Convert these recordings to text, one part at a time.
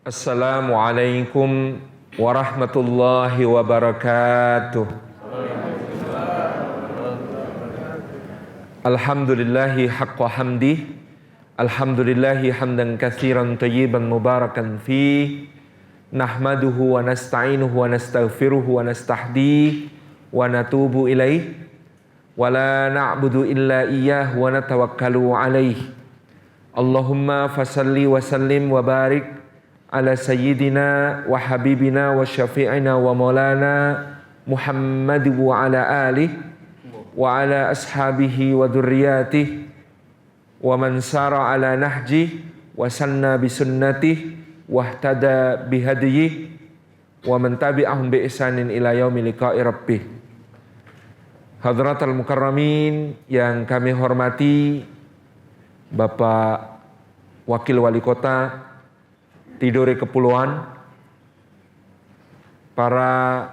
Assalamualaikum warahmatullahi wabarakatuh. Alhamdulillahi haqqa hamdih. Alhamdulillahi hamdan katsiran tayyiban mubarakan fih. Nahmaduhu wa nasta'inuhu wa nastaghfiruhu wa nastahdihi wa natubu ilaih. Wa la na'budu illa iyyah wa natawakkalu alaih. Allahumma fasalli wa sallim wa barik ala sayyidina wa habibina wa syafi'ina wa maulana Muhammad wa ala alihi wa ala ashabihi wa dhurriyyatihi wa man sara ala nahji wa sanna bi sunnatihi wa ihtada bi hadiyi wa man tabi'ahum bi ihsanin ila yaumil liqa'i rabbih. Hadratal mukarramin yang kami hormati, Bapak Wakil Wali Kota Tidore Kepulauan, para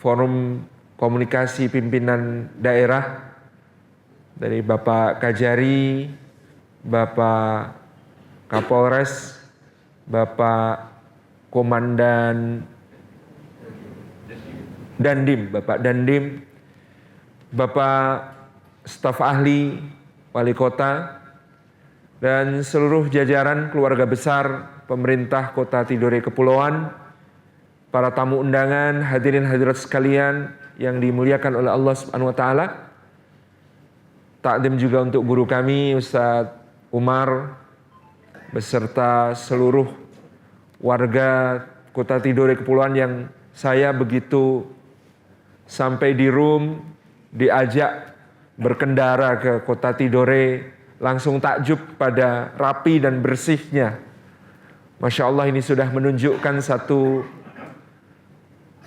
forum komunikasi pimpinan daerah dari Bapak Kajari, Bapak Kapolres, Bapak Komandan Dandim, Bapak Dandim, Bapak staf ahli Wali Kota, dan seluruh jajaran keluarga besar pemerintah Kota Tidore Kepulauan, para tamu undangan, hadirin hadirat sekalian yang dimuliakan oleh Allah Subhanahu wa taala. Takdim juga untuk guru kami Ustadz Umar beserta seluruh warga Kota Tidore Kepulauan yang saya begitu sampai di room diajak berkendara ke Kota Tidore langsung takjub pada rapi dan bersihnya. Masya Allah, ini sudah menunjukkan satu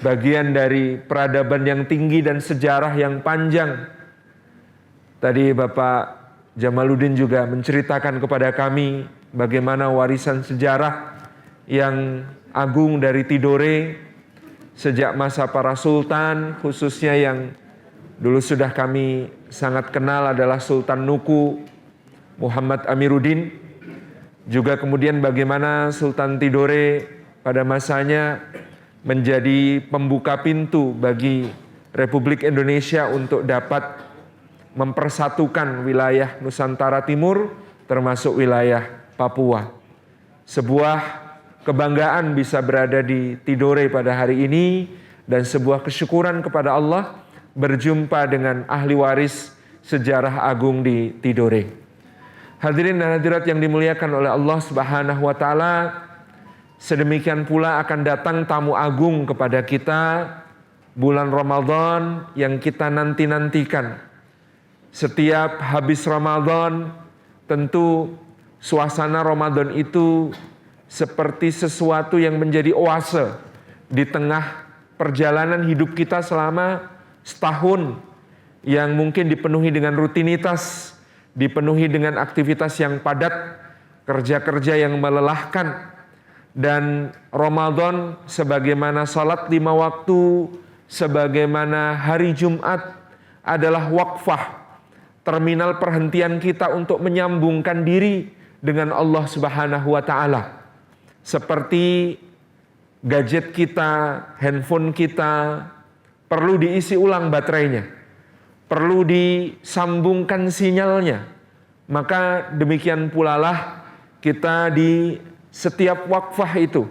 bagian dari peradaban yang tinggi dan sejarah yang panjang. Tadi Bapak Jamaluddin juga menceritakan kepada kami bagaimana warisan sejarah yang agung dari Tidore sejak masa para sultan, khususnya yang dulu sudah kami sangat kenal adalah Sultan Nuku Muhammad Amiruddin, juga kemudian bagaimana Sultan Tidore pada masanya menjadi pembuka pintu bagi Republik Indonesia untuk dapat mempersatukan wilayah Nusantara Timur termasuk wilayah Papua. Sebuah kebanggaan bisa berada di Tidore pada hari ini dan sebuah kesyukuran kepada Allah berjumpa dengan ahli waris sejarah agung di Tidore. Hadirin dan hadirat yang dimuliakan oleh Allah Subhanahu wa taala, sedemikian pula akan datang tamu agung kepada kita bulan Ramadan yang kita nanti-nantikan. Setiap habis Ramadan, tentu suasana Ramadan itu seperti sesuatu yang menjadi oase di tengah perjalanan hidup kita selama setahun yang mungkin dipenuhi dengan rutinitas, dipenuhi dengan aktivitas yang padat, kerja-kerja yang melelahkan. Dan Ramadan sebagaimana salat 5 waktu, sebagaimana hari Jumat adalah wakfah, terminal perhentian kita untuk menyambungkan diri dengan Allah Subhanahu wa taala. Seperti gadget kita, handphone kita perlu diisi ulang baterainya, perlu disambungkan sinyalnya. Maka demikian pula lah kita di setiap wakfah itu.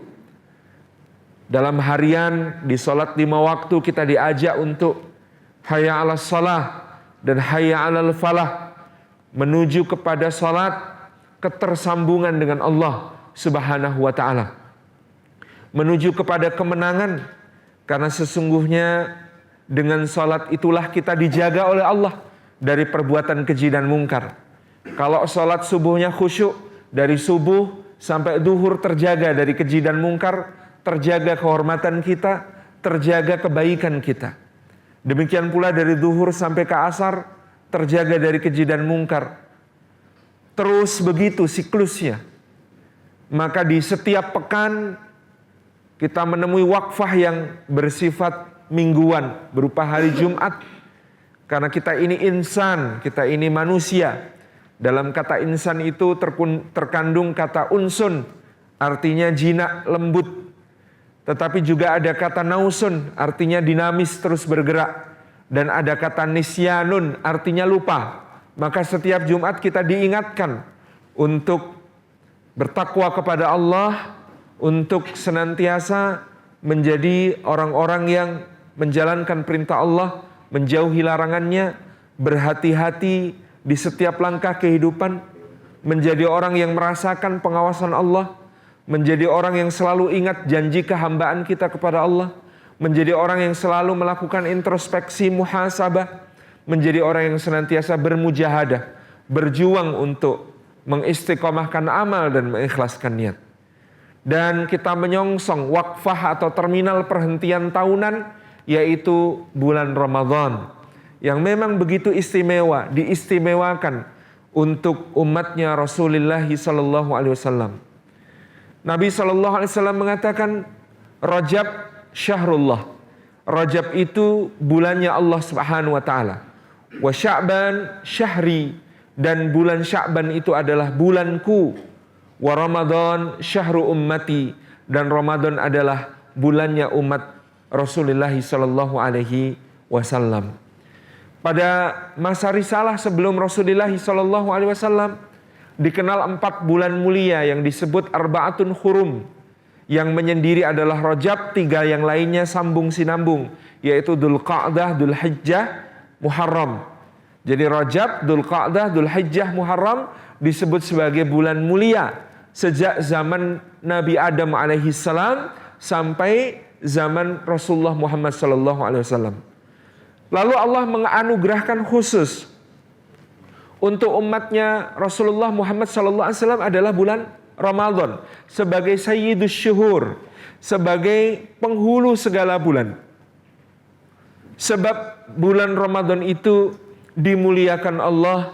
Dalam harian di sholat 5 waktu kita diajak untuk hayya 'alas shalah dan hayya 'alal falah, menuju kepada sholat, ketersambungan dengan Allah Subhanahu wa ta'ala, menuju kepada kemenangan, karena sesungguhnya dengan salat itulah kita dijaga oleh Allah dari perbuatan keji dan mungkar. Kalau salat subuhnya khusyuk, dari subuh sampai duhur terjaga dari keji dan mungkar, terjaga kehormatan kita, terjaga kebaikan kita. Demikian pula dari duhur sampai ke asar, terjaga dari keji dan mungkar. Terus begitu siklusnya. Maka di setiap pekan kita menemui wakfah yang bersifat mingguan berupa hari Jumat. Karena kita ini insan, kita ini manusia. Dalam kata insan itu terkandung kata unsun, artinya jinak, lembut. Tetapi juga ada kata nausun, artinya dinamis, terus bergerak. Dan ada kata nisyanun, artinya lupa. Maka setiap Jumat kita diingatkan untuk bertakwa kepada Allah, untuk senantiasa menjadi orang-orang yang menjalankan perintah Allah, menjauhi larangannya, berhati-hati di setiap langkah kehidupan, menjadi orang yang merasakan pengawasan Allah, menjadi orang yang selalu ingat janji kehambaan kita kepada Allah, menjadi orang yang selalu melakukan introspeksi muhasabah, menjadi orang yang senantiasa bermujahadah, berjuang untuk mengistiqomahkan amal dan mengikhlaskan niat. Dan kita menyongsong wakfah atau terminal perhentian tahunan, yaitu bulan Ramadan, yang memang begitu istimewa, diistimewakan untuk umatnya Rasulullah sallallahu alaihi wasallam. Nabi sallallahu alaihi wasallam mengatakan, Rajab syahrullah. Rajab itu bulannya Allah Subhanahu wa taala. Wa Sya'ban syahri, dan bulan Sya'ban itu adalah bulanku. Wa Ramadan syahru ummati, dan Ramadan adalah bulannya umat Rasulullah sallallahu alaihi wasallam. Pada masa risalah sebelum Rasulullah sallallahu alaihi wasallam dikenal 4 bulan mulia yang disebut arba'atun hurum. Yang menyendiri adalah Rajab, 3 yang lainnya sambung sinambung, yaitu Dzulqa'dah, Dzulhijjah, Muharram. Jadi Rajab, Dzulqa'dah, Dzulhijjah, Muharram disebut sebagai bulan mulia sejak zaman Nabi Adam alaihi salam sampai zaman Rasulullah Muhammad sallallahu alaihi wasallam. Lalu Allah menganugerahkan khusus untuk umatnya Rasulullah Muhammad sallallahu alaihi wasallam adalah bulan Ramadan sebagai sayyidus syuhur, sebagai penghulu segala bulan. Sebab bulan Ramadan itu dimuliakan Allah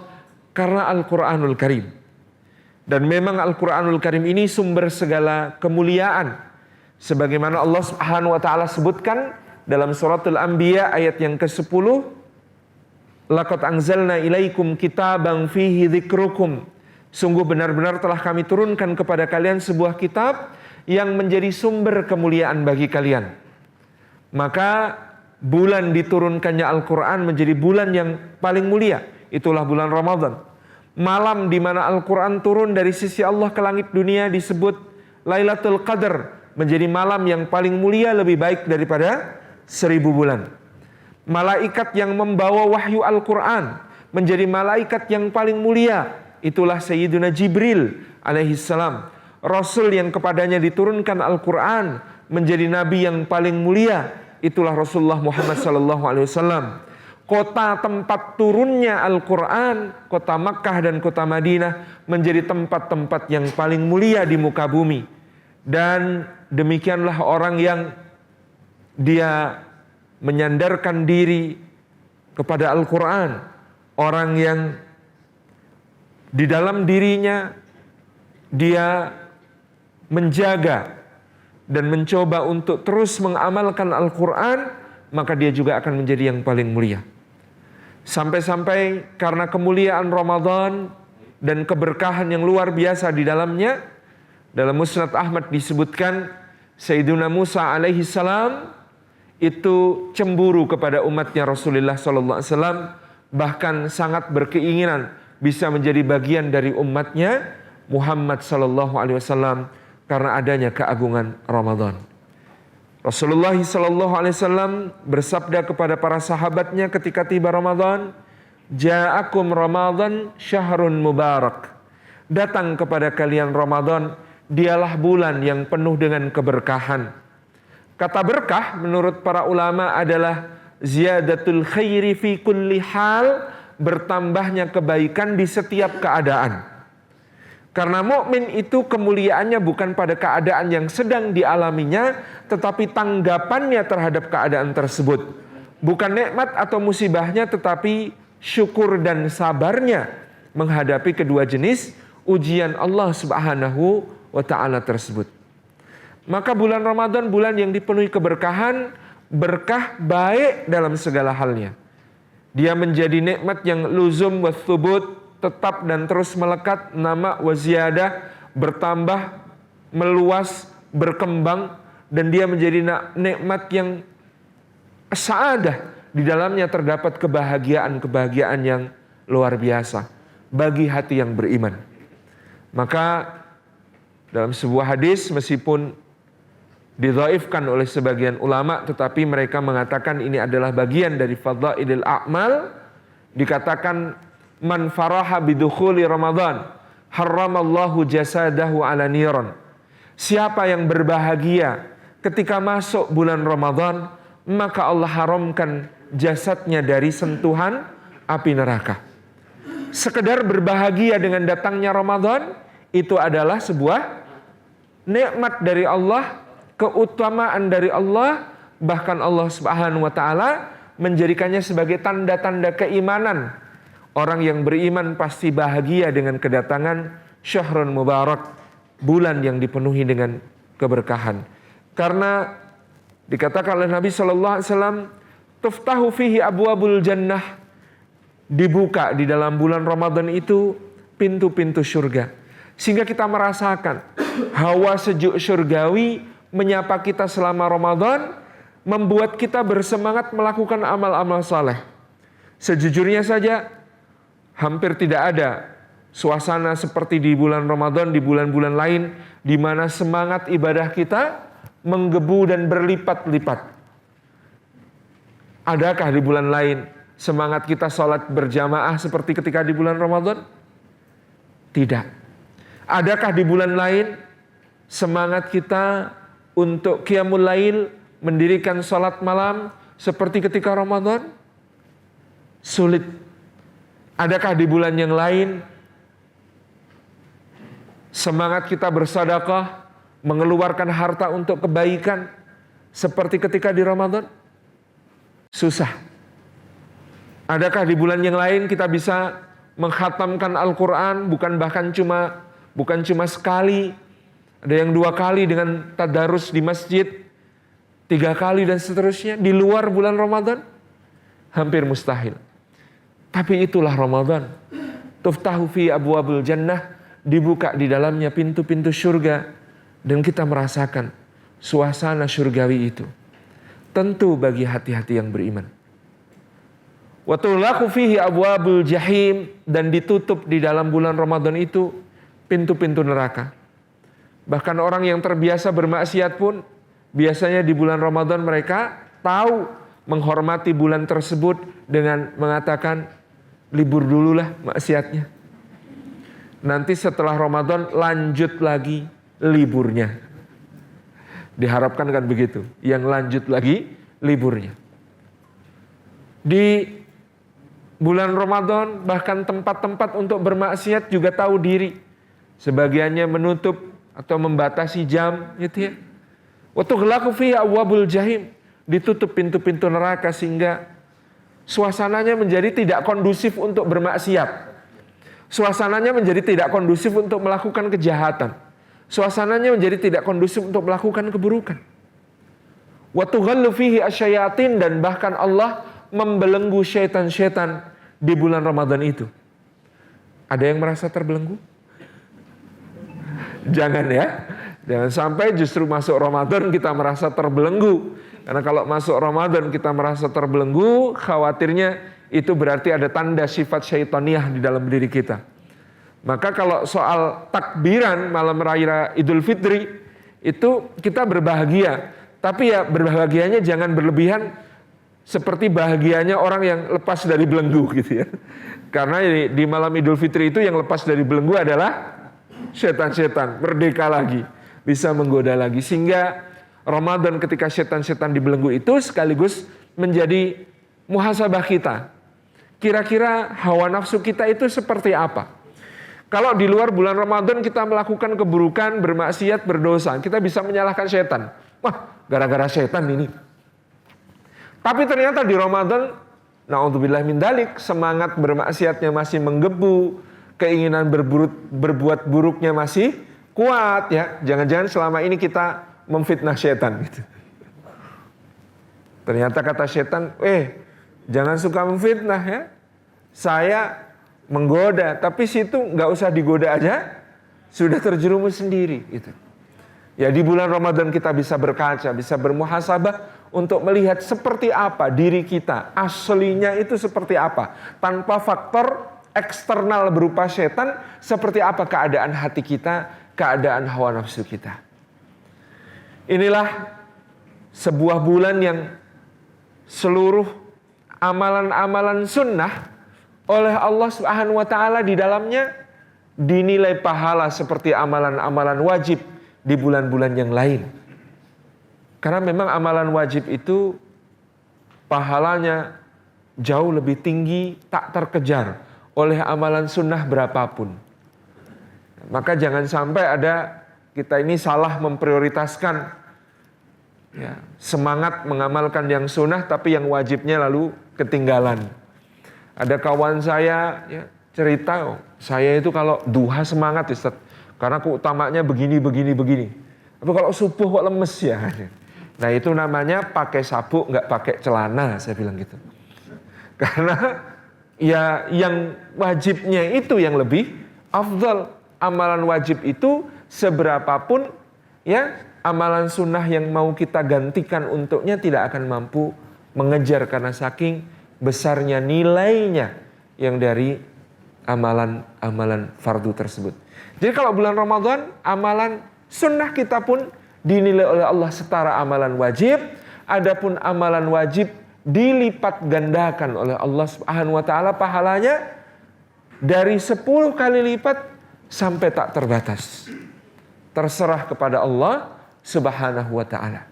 karena Al-Qur'anul Karim. Dan memang Al-Qur'anul Karim ini sumber segala kemuliaan. Sebagaimana Allah Subhanahu wa taala sebutkan dalam suratul Anbiya ayat yang ke-10, Laqad anzalna ilaikum kitaban fihi dzikrukum. Sungguh benar-benar telah kami turunkan kepada kalian sebuah kitab yang menjadi sumber kemuliaan bagi kalian. Maka bulan diturunkannya Al-Quran menjadi bulan yang paling mulia. Itulah bulan Ramadan. Malam di mana Al-Quran turun dari sisi Allah ke langit dunia disebut Lailatul Qadar, menjadi malam yang paling mulia, lebih baik daripada 1000 bulan. Malaikat yang membawa wahyu Al-Quran menjadi malaikat yang paling mulia, itulah Sayyiduna Jibril alaihi salam. Rasul yang kepadanya diturunkan Al-Quran menjadi nabi yang paling mulia, itulah Rasulullah Muhammad sallallahu alaihi wasallam. Kota tempat turunnya Al-Quran, kota Makkah dan kota Madinah menjadi tempat-tempat yang paling mulia di muka bumi. Dan demikianlah orang yang dia menyandarkan diri kepada Al-Quran, orang yang di dalam dirinya dia menjaga dan mencoba untuk terus mengamalkan Al-Quran, maka dia juga akan menjadi yang paling mulia. Sampai-sampai karena kemuliaan Ramadan dan keberkahan yang luar biasa di dalamnya, dalam Musnad Ahmad disebutkan Sayyiduna Musa alaihi salam itu cemburu kepada umatnya Rasulullah sallallahu alaihi wasallam, bahkan sangat berkeinginan bisa menjadi bagian dari umatnya Muhammad sallallahu alaihi wasallam karena adanya keagungan Ramadan. Rasulullah sallallahu alaihi wasallam bersabda kepada para sahabatnya ketika tiba Ramadan, "Ja'akum Ramadan syahrun mubarak." Datang kepada kalian Ramadan, dialah bulan yang penuh dengan keberkahan. Kata berkah menurut para ulama adalah ziyadatul khairi fi kulli hal, bertambahnya kebaikan di setiap keadaan. Karena mukmin itu kemuliaannya bukan pada keadaan yang sedang dialaminya, tetapi tanggapannya terhadap keadaan tersebut. Bukan nikmat atau musibahnya, tetapi syukur dan sabarnya menghadapi kedua jenis ujian Allah Subhanahu wa ta'ala tersebut. Maka bulan Ramadan bulan yang dipenuhi keberkahan, berkah baik dalam segala halnya. Dia menjadi nikmat yang luzum wa thubut, tetap dan terus melekat, nama wa ziyadah, bertambah meluas, berkembang, dan dia menjadi nikmat yang sa'adah. Di dalamnya terdapat kebahagiaan yang luar biasa bagi hati yang beriman. Maka dalam sebuah hadis, meskipun didhaifkan oleh sebagian ulama, tetapi mereka mengatakan ini adalah bagian dari fadhailil a'mal. Dikatakan, man faraha bidukhuli Ramadan harramallahu jasadahu ala niran. Siapa yang berbahagia ketika masuk bulan Ramadan, maka Allah haramkan jasadnya dari sentuhan api neraka. Sekedar berbahagia dengan datangnya Ramadan, itu adalah sebuah nikmat dari Allah, keutamaan dari Allah. Bahkan Allah Subhanahu wa taala menjadikannya sebagai tanda-tanda keimanan. Orang yang beriman pasti bahagia dengan kedatangan Syahrul Mubarak, bulan yang dipenuhi dengan keberkahan. Karena dikatakan oleh Nabi sallallahu alaihi wasallam, tuftahu fihi abwabul jannah, dibuka di dalam bulan Ramadan itu pintu-pintu surga. Sehingga kita merasakan hawa sejuk surgawi menyapa kita selama Ramadan, membuat kita bersemangat melakukan amal-amal saleh. Sejujurnya saja, hampir tidak ada suasana seperti di bulan Ramadan, di bulan-bulan lain, di mana semangat ibadah kita menggebu dan berlipat-lipat. Adakah di bulan lain semangat kita sholat berjamaah seperti ketika di bulan Ramadan? Tidak. Adakah di bulan lain semangat kita untuk qiyamul lail, mendirikan sholat malam seperti ketika Ramadan? Sulit. Adakah di bulan yang lain semangat kita bersedekah, mengeluarkan harta untuk kebaikan seperti ketika di Ramadan? Susah. Adakah di bulan yang lain kita bisa mengkhatamkan Al-Quran, bukan cuma sekali, ada yang 2 kali dengan tadarus di masjid, 3 kali dan seterusnya di luar bulan Ramadan? Hampir mustahil. Tapi itulah Ramadan. Tuftahu fi abwabul jannah, dibuka di dalamnya pintu-pintu surga, dan kita merasakan suasana surgawi itu. Tentu bagi hati-hati yang beriman. Wa tughlaqu fihi abwabul jahim, dan ditutup di dalam bulan Ramadan itu pintu-pintu neraka. Bahkan orang yang terbiasa bermaksiat pun biasanya di bulan Ramadan mereka tahu menghormati bulan tersebut dengan mengatakan, libur dululah maksiatnya. Nanti setelah Ramadan lanjut lagi liburnya. Diharapkan kan begitu, yang lanjut lagi liburnya. Di bulan Ramadan bahkan tempat-tempat untuk bermaksiat juga tahu diri. Sebagiannya menutup atau membatasi jam, gitu ya. Wa tughlaqu fihi abwabul jahim, ditutup pintu-pintu neraka sehingga suasananya menjadi tidak kondusif untuk bermaksiat. Suasananya menjadi tidak kondusif untuk melakukan kejahatan. Suasananya menjadi tidak kondusif untuk melakukan keburukan. Wa tughallu fihi asyayatin, dan bahkan Allah membelenggu syaitan-syaitan di bulan Ramadan itu. Ada yang merasa terbelenggu? Jangan ya. Jangan sampai justru masuk Ramadan kita merasa terbelenggu. Karena kalau masuk Ramadan kita merasa terbelenggu, khawatirnya itu berarti ada tanda sifat syaitaniah di dalam diri kita. Maka kalau soal takbiran malam raya Idul Fitri, itu kita berbahagia. Tapi ya berbahagianya jangan berlebihan seperti bahagianya orang yang lepas dari belenggu gitu ya. Karena di malam Idul Fitri itu yang lepas dari belenggu adalah setan-setan, merdeka lagi, bisa menggoda lagi. Sehingga Ramadan ketika setan-setan dibelenggu itu sekaligus menjadi muhasabah kita. Kira-kira hawa nafsu kita itu seperti apa? Kalau di luar bulan Ramadan kita melakukan keburukan, bermaksiat, berdosa, kita bisa menyalahkan setan. Wah, gara-gara setan ini. Tapi ternyata di Ramadan, na'udzubillah min dalik, semangat bermaksiatnya masih menggebu, keinginan berbuat buruknya masih kuat ya. Jangan-jangan selama ini kita memfitnah setan gitu. Ternyata kata setan, jangan suka memfitnah ya. Saya menggoda, tapi situ nggak usah digoda aja, sudah terjerumus sendiri gitu. Ya, di bulan Ramadan kita bisa berkaca, bisa bermuhasabah untuk melihat seperti apa diri kita, aslinya itu seperti apa. Tanpa faktor eksternal berupa setan, seperti apa keadaan hati kita, keadaan hawa nafsu kita. Inilah sebuah bulan yang seluruh amalan-amalan sunnah oleh Allah Subhanahu wa taala di dalamnya dinilai pahala seperti amalan-amalan wajib di bulan-bulan yang lain. Karena memang amalan wajib itu pahalanya jauh lebih tinggi, tak terkejar oleh amalan sunnah berapapun. Maka jangan sampai ada kita ini salah memprioritaskan ya, semangat mengamalkan yang sunnah tapi yang wajibnya lalu ketinggalan. Ada kawan saya ya, cerita, saya itu kalau duha semangat Ustaz, karena keutamanya begini. Tapi kalau subuh kok lemes ya. Nah itu namanya pakai sabuk nggak pakai celana, saya bilang gitu. Karena ya yang wajibnya itu yang lebih afdal. Amalan wajib itu seberapapun ya amalan sunnah yang mau kita gantikan untuknya tidak akan mampu mengejar karena saking besarnya nilainya yang dari amalan-amalan fardu tersebut. Jadi kalau bulan Ramadan, amalan sunnah kita pun dinilai oleh Allah setara amalan wajib. Adapun amalan wajib dilipat gandakan oleh Allah Subhanahu wa taala pahalanya dari 10 kali lipat sampai tak terbatas. Terserah kepada Allah Subhanahu wa taala.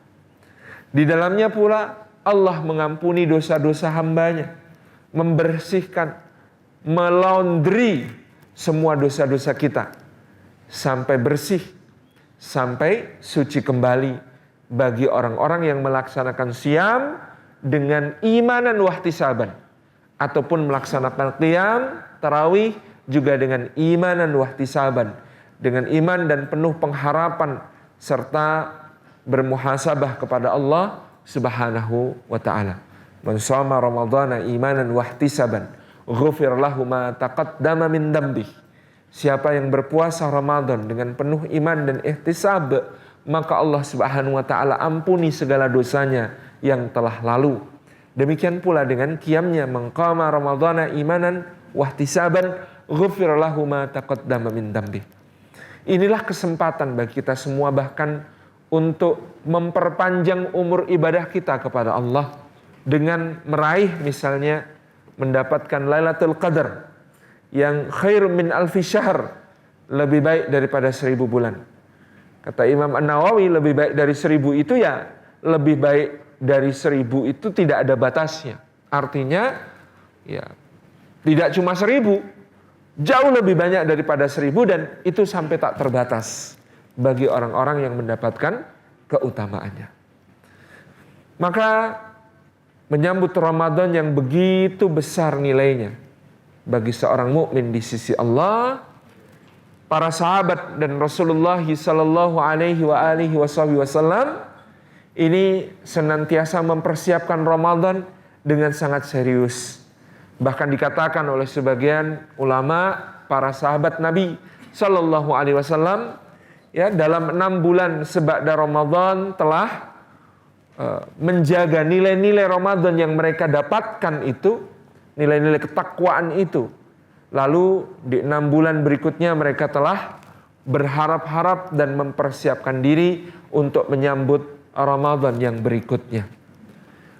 Di dalamnya pula Allah mengampuni dosa-dosa hambanya, membersihkan, melaundry semua dosa-dosa kita sampai bersih, sampai suci kembali bagi orang-orang yang melaksanakan siam dengan imanan wahtisaban ataupun melaksanakan qiyam, tarawih juga dengan imanan wahtisaban, dengan iman dan penuh pengharapan serta bermuhasabah kepada Allah Subhanahu wa taala. Man shoma ramadhana imanan wahtisaban ghufir lahu ma taqaddama min dambih. Siapa yang berpuasa Ramadan dengan penuh iman dan ihtisab, maka Allah Subhanahu wa taala ampuni segala dosanya yang telah lalu. Demikian pula dengan qiyamnya, maqama ramadhana imanan wahtisaban ghufir lahu ma taqaddama min dambih. Inilah kesempatan bagi kita semua bahkan untuk memperpanjang umur ibadah kita kepada Allah dengan meraih misalnya mendapatkan Lailatul Qadar yang khair min alfi syahr, lebih baik daripada 1000 bulan. Kata Imam An-Nawawi, lebih baik dari 1000 itu ya lebih baik dari 1000 itu tidak ada batasnya. Artinya ya tidak cuma 1000, jauh lebih banyak daripada 1000 dan itu sampai tak terbatas bagi orang-orang yang mendapatkan keutamaannya. Maka menyambut Ramadan yang begitu besar nilainya bagi seorang mukmin di sisi Allah, para sahabat dan Rasulullah sallallahu alaihi wasallam ini senantiasa mempersiapkan Ramadan dengan sangat serius. Bahkan dikatakan oleh sebagian ulama, para sahabat Nabi sallallahu alaihi wasallam ya dalam 6 bulan seba'da Ramadan telah menjaga nilai-nilai Ramadan yang mereka dapatkan itu, nilai-nilai ketakwaan itu. Lalu di 6 bulan berikutnya mereka telah berharap-harap dan mempersiapkan diri untuk menyambut Ramadan yang berikutnya.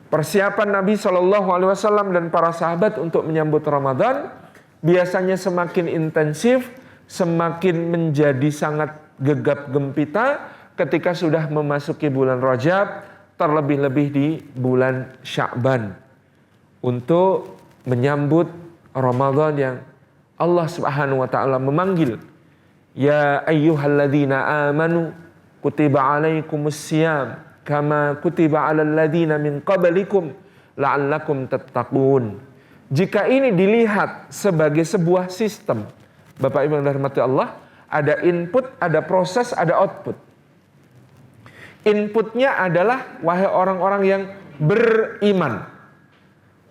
Persiapan Nabi SAW dan para sahabat untuk menyambut Ramadan biasanya semakin intensif, semakin menjadi sangat gegap gempita ketika sudah memasuki bulan Rajab, terlebih-lebih di bulan Sya'ban, untuk menyambut Ramadan yang Allah Subhanahu wa taala memanggil, ya ayyuhalladzina amanu kutiba alaikumus syiyam kama kutiba alal ladzina min qablikum la'allakum tattaqun. Jika ini dilihat sebagai sebuah sistem, Bapak Ibu yang dirahmati Allah, ada input, ada proses, ada output. Inputnya adalah wahai orang-orang yang beriman.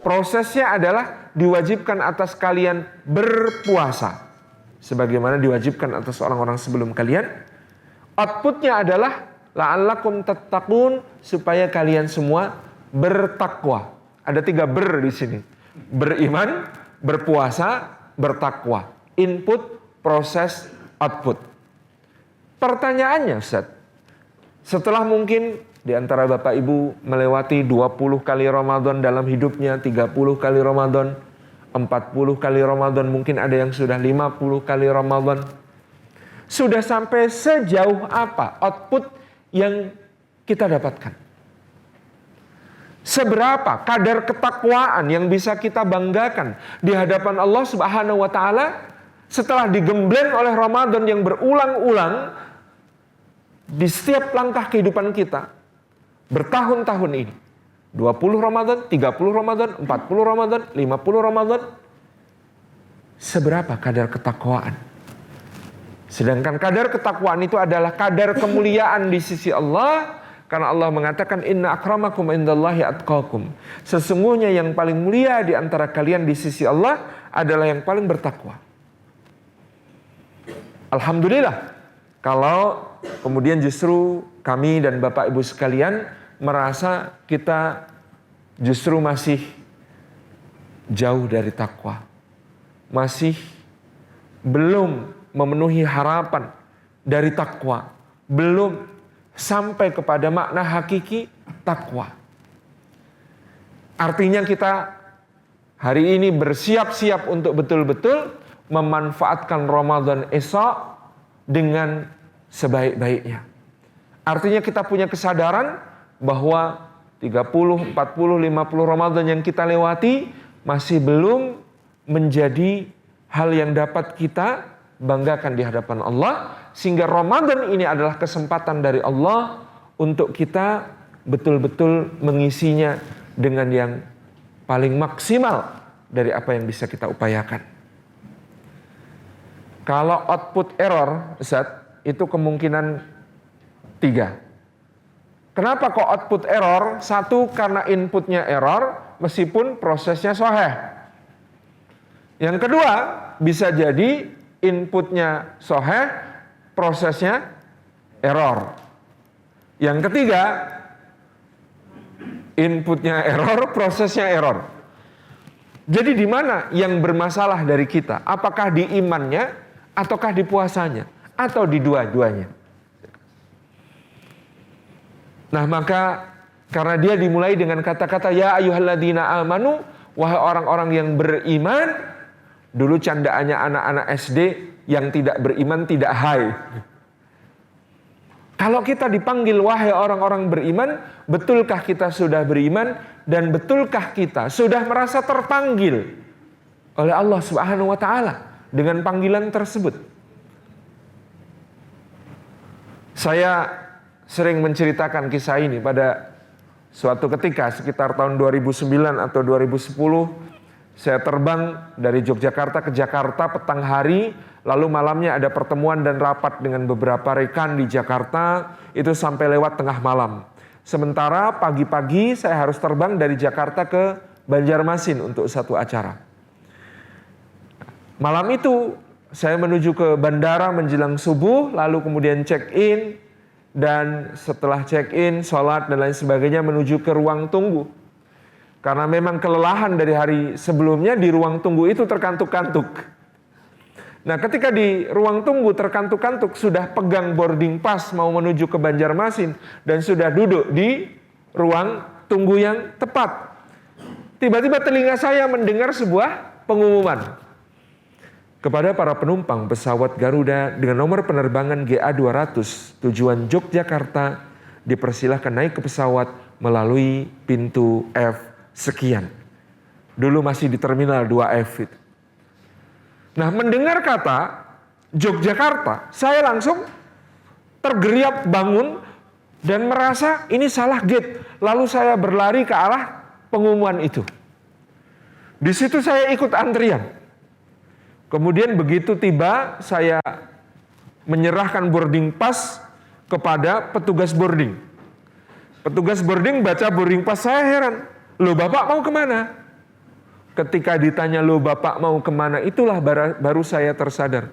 Prosesnya adalah diwajibkan atas kalian berpuasa sebagaimana diwajibkan atas orang-orang sebelum kalian. Outputnya adalah la'allakum tattaqun, supaya kalian semua bertakwa. Ada 3 ber di sini. Beriman, berpuasa, bertakwa. Input, proses, output. Pertanyaannya Ustaz, setelah mungkin di antara Bapak Ibu melewati 20 kali Ramadan dalam hidupnya, 30 kali Ramadan, 40 kali Ramadan, mungkin ada yang sudah 50 kali Ramadan. Sudah sampai sejauh apa output yang kita dapatkan? Seberapa kadar ketakwaan yang bisa kita banggakan di hadapan Allah Subhanahu wa taala setelah digembleng oleh Ramadan yang berulang-ulang di setiap langkah kehidupan kita bertahun-tahun ini. 20 Ramadan, 30 Ramadan, 40 Ramadan, 50 Ramadan. Seberapa kadar ketakwaan? Sedangkan kadar ketakwaan itu adalah kadar kemuliaan di sisi Allah. Karena Allah mengatakan, inna akramakum indallahi atqakum. Sesungguhnya yang paling mulia di antara kalian di sisi Allah adalah yang paling bertakwa. Alhamdulillah, kalau kemudian justru kami dan Bapak Ibu sekalian merasa kita justru masih jauh dari takwa. Masih belum memenuhi harapan dari takwa. Belum sampai kepada makna hakiki takwa. Artinya kita hari ini bersiap-siap untuk betul-betul memanfaatkan Ramadan esok dengan sebaik-baiknya. Artinya kita punya kesadaran bahwa 30, 40, 50 Ramadan yang kita lewati masih belum menjadi hal yang dapat kita banggakan di hadapan Allah. Sehingga Ramadan ini adalah kesempatan dari Allah untuk kita betul-betul mengisinya dengan yang paling maksimal dari apa yang bisa kita upayakan. Kalau output error, Ustaz, itu kemungkinan 3. Kenapa kok output error? 1, karena inputnya error meskipun prosesnya sahih. Yang kedua, bisa jadi inputnya sahih, prosesnya error. Yang ketiga, inputnya error, prosesnya error. Jadi di mana yang bermasalah dari kita? Apakah di imannya, ataukah di puasanya, atau di dua-duanya? Nah, maka karena dia dimulai dengan kata-kata ya ayyuhalladzina amanu, wahai orang-orang yang beriman. Dulu candaannya anak-anak SD yang tidak beriman tidak hai. Kalau kita dipanggil wahai orang-orang beriman, betulkah kita sudah beriman dan betulkah kita sudah merasa terpanggil oleh Allah Subhanahu wa taala dengan panggilan tersebut? Saya sering menceritakan kisah ini pada suatu ketika sekitar tahun 2009 atau 2010. Saya terbang dari Yogyakarta ke Jakarta petang hari, lalu malamnya ada pertemuan dan rapat dengan beberapa rekan di Jakarta, itu sampai lewat tengah malam. Sementara pagi-pagi saya harus terbang dari Jakarta ke Banjarmasin untuk satu acara. Malam itu saya menuju ke bandara menjelang subuh, lalu kemudian check-in, dan setelah check-in, sholat dan lain sebagainya menuju ke ruang tunggu. Karena memang kelelahan dari hari sebelumnya di ruang tunggu itu terkantuk-kantuk. Nah, ketika di ruang tunggu terkantuk-kantuk, sudah pegang boarding pass mau menuju ke Banjarmasin dan sudah duduk di ruang tunggu yang tepat. Tiba-tiba telinga saya mendengar sebuah pengumuman kepada para penumpang pesawat Garuda dengan nomor penerbangan GA200 tujuan Yogyakarta, dipersilahkan naik ke pesawat melalui pintu F sekian. Dulu masih di terminal 2F itu. Nah, mendengar kata Yogyakarta, saya langsung tergeriap bangun dan merasa ini salah gate. Lalu saya berlari ke arah pengumuman itu. Di situ saya ikut antrian. Kemudian begitu tiba, saya menyerahkan boarding pass kepada petugas boarding. Petugas boarding baca boarding pass, saya heran. Loh, Bapak mau kemana? Ketika ditanya, loh Bapak mau kemana? Itulah baru saya tersadar.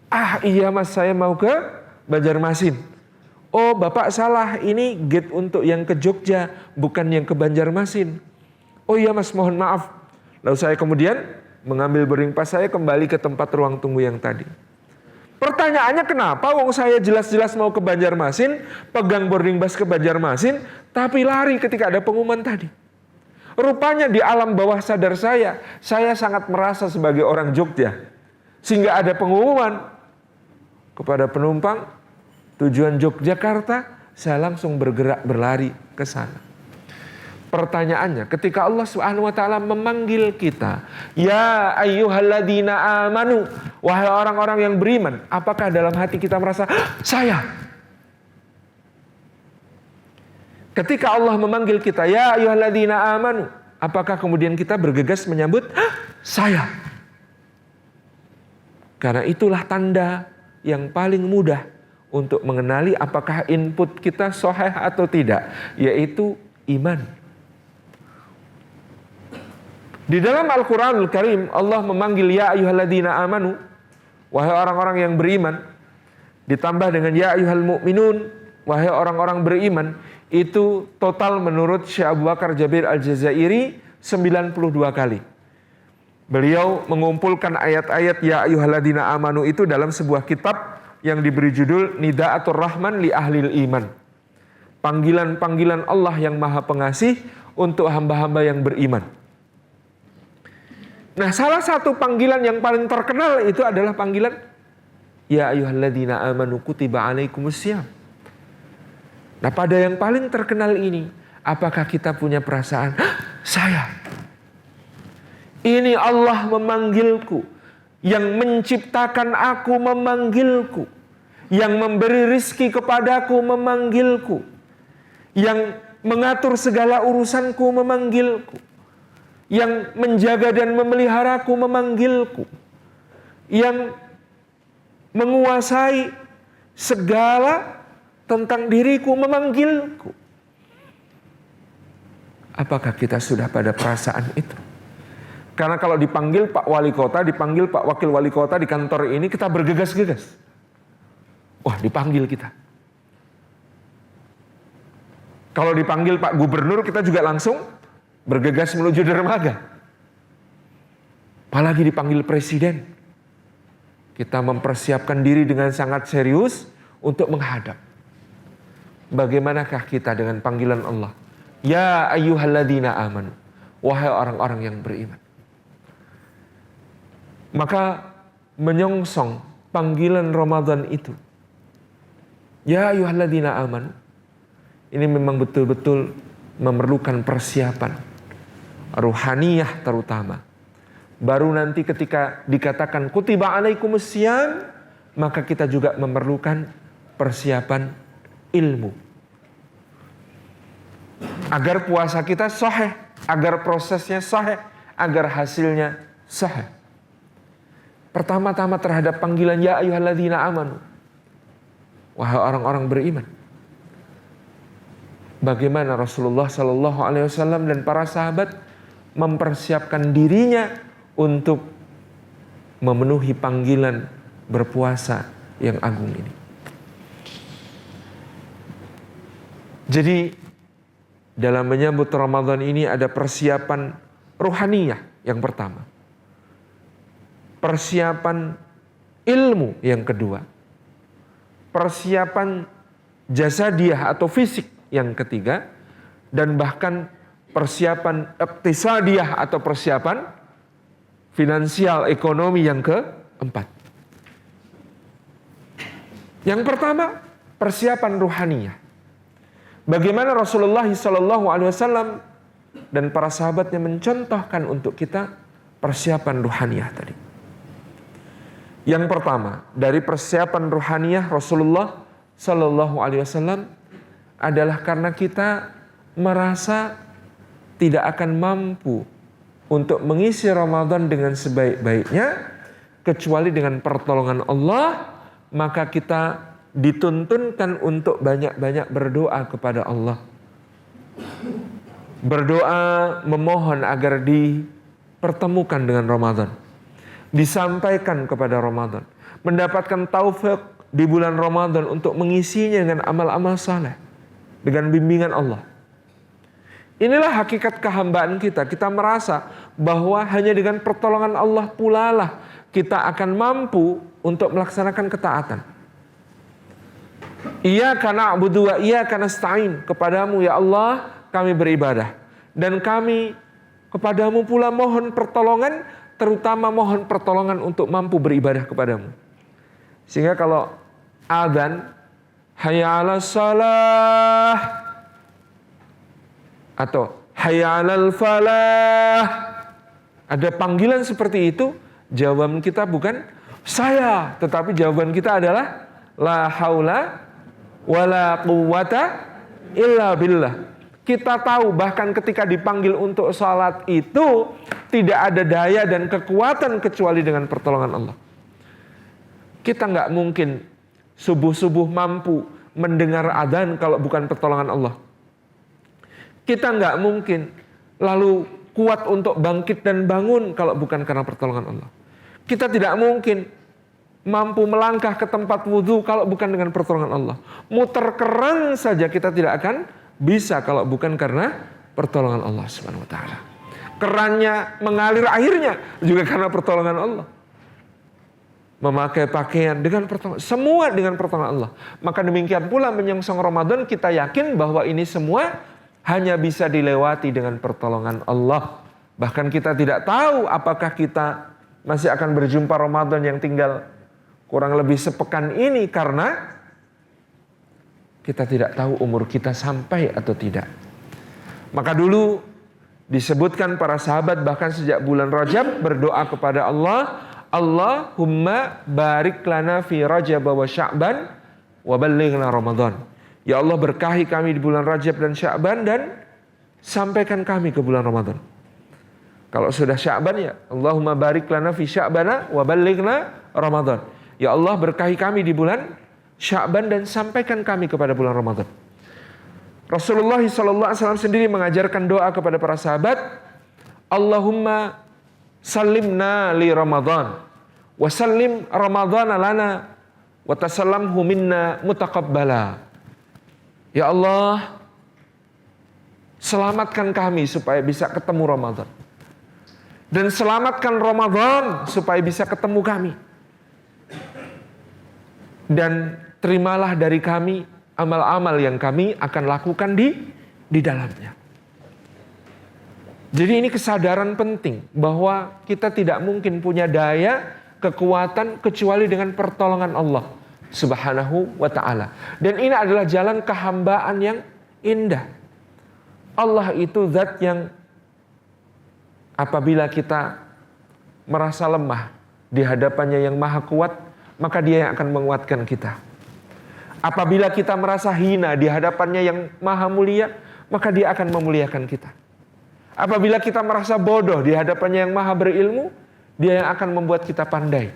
Ah iya Mas, saya mau ke Banjarmasin. Oh Bapak salah, ini gate untuk yang ke Jogja, bukan yang ke Banjarmasin. Oh iya Mas, mohon maaf. Lalu saya kemudian mengambil boarding pass saya, kembali ke tempat ruang tunggu yang tadi. Pertanyaannya kenapa wong saya jelas-jelas mau ke Banjarmasin, pegang boarding pass ke Banjarmasin, tapi lari ketika ada pengumuman tadi. Rupanya di alam bawah sadar saya sangat merasa sebagai orang Jogja. Sehingga ada pengumuman kepada penumpang, tujuan Yogyakarta, saya langsung bergerak berlari ke sana. Pertanyaannya, ketika Allah Subhanahu wa taala memanggil kita, ya ayyuhalladzina amanu, wahai orang-orang yang beriman, apakah dalam hati kita merasa saya? Ketika Allah memanggil kita, ya ayyuhalladzina amanu, apakah kemudian kita bergegas menyambut saya? Karena itulah tanda yang paling mudah untuk mengenali apakah input kita sahih atau tidak, yaitu iman. Di dalam Al-Quranul Karim Allah memanggil ya ayyuhalladzina amanu, wahai orang-orang yang beriman, ditambah dengan ya ayyuhal mu'minun, wahai orang-orang beriman. Itu total menurut Syekh Abu Bakar Jabir Al-Jazairi 92 kali. Beliau mengumpulkan ayat-ayat ya ayyuhalladzina amanu itu dalam sebuah kitab yang diberi judul Nida'atur Rahman li Ahlil Iman. Panggilan-panggilan Allah yang Maha Pengasih untuk hamba-hamba yang beriman. Nah, salah satu panggilan yang paling terkenal itu adalah panggilan ya ayyuhalladzina amanu kutiba alaikumussyam. Nah, pada yang paling terkenal ini, apakah kita punya perasaan saya? Ini Allah memanggilku, yang menciptakan aku memanggilku, yang memberi rizki kepadaku memanggilku, yang mengatur segala urusanku memanggilku, yang menjaga dan memeliharaku memanggilku, yang menguasai segala tentang diriku memanggilku. Apakah kita sudah pada perasaan itu? Karena kalau dipanggil Pak Wali Kota, dipanggil Pak Wakil Wali Kota di kantor ini, kita bergegas-gegas. Wah, dipanggil kita. Kalau dipanggil Pak Gubernur, kita juga langsung bergegas menuju dermaga. Apalagi dipanggil Presiden. Kita mempersiapkan diri dengan sangat serius untuk menghadap. Bagaimanakah kita dengan panggilan Allah? Ya ayyuhalladzina amanu, wahai orang-orang yang beriman. Maka menyongsong panggilan Ramadan itu, ya ayyuhalladzina amanu, ini memang betul-betul memerlukan persiapan ruhaniyah terutama. Baru nanti ketika dikatakan kutiba alaikumussyam, maka kita juga memerlukan persiapan ilmu. Agar puasa kita sahih, agar prosesnya sahih, agar hasilnya sahih. Pertama-tama terhadap panggilan ya ayyuhalladzina amanu, wahai orang-orang beriman. Bagaimana Rasulullah Sallallahu Alaihi Wasallam dan para sahabat mempersiapkan dirinya untuk memenuhi panggilan berpuasa yang agung ini. Jadi dalam menyambut Ramadan ini ada persiapan ruhaniyah yang pertama. Persiapan ilmu yang kedua. Persiapan jasadiah atau fisik yang ketiga. Dan bahkan persiapan iqtisadiyah atau persiapan finansial ekonomi yang keempat. Yang pertama, persiapan ruhaniyah. Bagaimana Rasulullah SAW dan para sahabatnya mencontohkan untuk kita persiapan ruhaniyah tadi. Yang pertama, dari persiapan ruhaniyah Rasulullah SAW adalah karena kita merasa tidak akan mampu untuk mengisi Ramadan dengan sebaik-baiknya kecuali dengan pertolongan Allah, maka kita dituntunkan untuk banyak-banyak berdoa kepada Allah. Berdoa memohon agar dipertemukan dengan Ramadan, disampaikan kepada Ramadan, mendapatkan taufik di bulan Ramadan untuk mengisinya dengan amal-amal saleh, dengan bimbingan Allah. Inilah hakikat kehambaan kita. Kita merasa bahwa hanya dengan pertolongan Allah pula lah kita akan mampu untuk melaksanakan ketaatan. Iyyaka na'budu wa iyyaka nasta'in. Kepadamu ya Allah kami beribadah, dan kami kepadamu pula mohon pertolongan, terutama mohon pertolongan untuk mampu beribadah kepadamu. Sehingga kalau adzan hayya 'alas shalah atau hayya 'alal falah, ada panggilan seperti itu, jawaban kita bukan saya, tetapi jawaban kita adalah la haula wala quwwata illa billah. Kita tahu bahkan ketika dipanggil untuk salat itu tidak ada daya dan kekuatan kecuali dengan pertolongan Allah. Kita nggak mungkin subuh-subuh mampu mendengar adzan kalau bukan pertolongan Allah. Kita nggak mungkin lalu kuat untuk bangkit dan bangun kalau bukan karena pertolongan Allah. Kita tidak mungkin mampu melangkah ke tempat wudhu kalau bukan dengan pertolongan Allah. Muter keran saja kita tidak akan bisa kalau bukan karena pertolongan Allah Subhanahu wa taala. Kerannya mengalir airnya juga karena pertolongan Allah. Memakai pakaian dengan pertolongan, semua dengan pertolongan Allah. Maka demikian pula menyongsong Ramadan, kita yakin bahwa ini semua hanya bisa dilewati dengan pertolongan Allah. Bahkan kita tidak tahu apakah kita masih akan berjumpa Ramadan yang tinggal kurang lebih sepekan ini, karena kita tidak tahu umur kita sampai atau tidak. Maka dulu disebutkan para sahabat bahkan sejak bulan Rajab berdoa kepada Allah, Allahumma barik lana fi Rajab wa Sya'ban wa ballighna Ramadan. Ya Allah, berkahi kami di bulan Rajab dan Sya'ban dan sampaikan kami ke bulan Ramadan. Kalau sudah Sya'ban ya Allahumma barik lana fi Sya'bana wa ballighna Ramadan. Ya Allah, berkahi kami di bulan Sya'ban dan sampaikan kami kepada bulan Ramadan. Rasulullah SAW sendiri mengajarkan doa kepada para sahabat, Allahumma salimna li Ramadan wa salim Ramadana lana wa tasallamhu minna mutaqabbala. Ya Allah, selamatkan kami supaya bisa ketemu Ramadan, dan selamatkan Ramadan supaya bisa ketemu kami, dan terimalah dari kami amal-amal yang kami akan lakukan di dalamnya. Jadi ini kesadaran penting bahwa kita tidak mungkin punya daya, kekuatan kecuali dengan pertolongan Allah Subhanahu wa ta'ala. Dan ini adalah jalan kehambaan yang indah. Allah itu zat yang apabila kita merasa lemah di hadapannya yang maha kuat, maka dia yang akan menguatkan kita. Apabila kita merasa hina di hadapannya yang maha mulia, maka dia akan memuliakan kita. Apabila kita merasa bodoh di hadapannya yang maha berilmu, dia yang akan membuat kita pandai.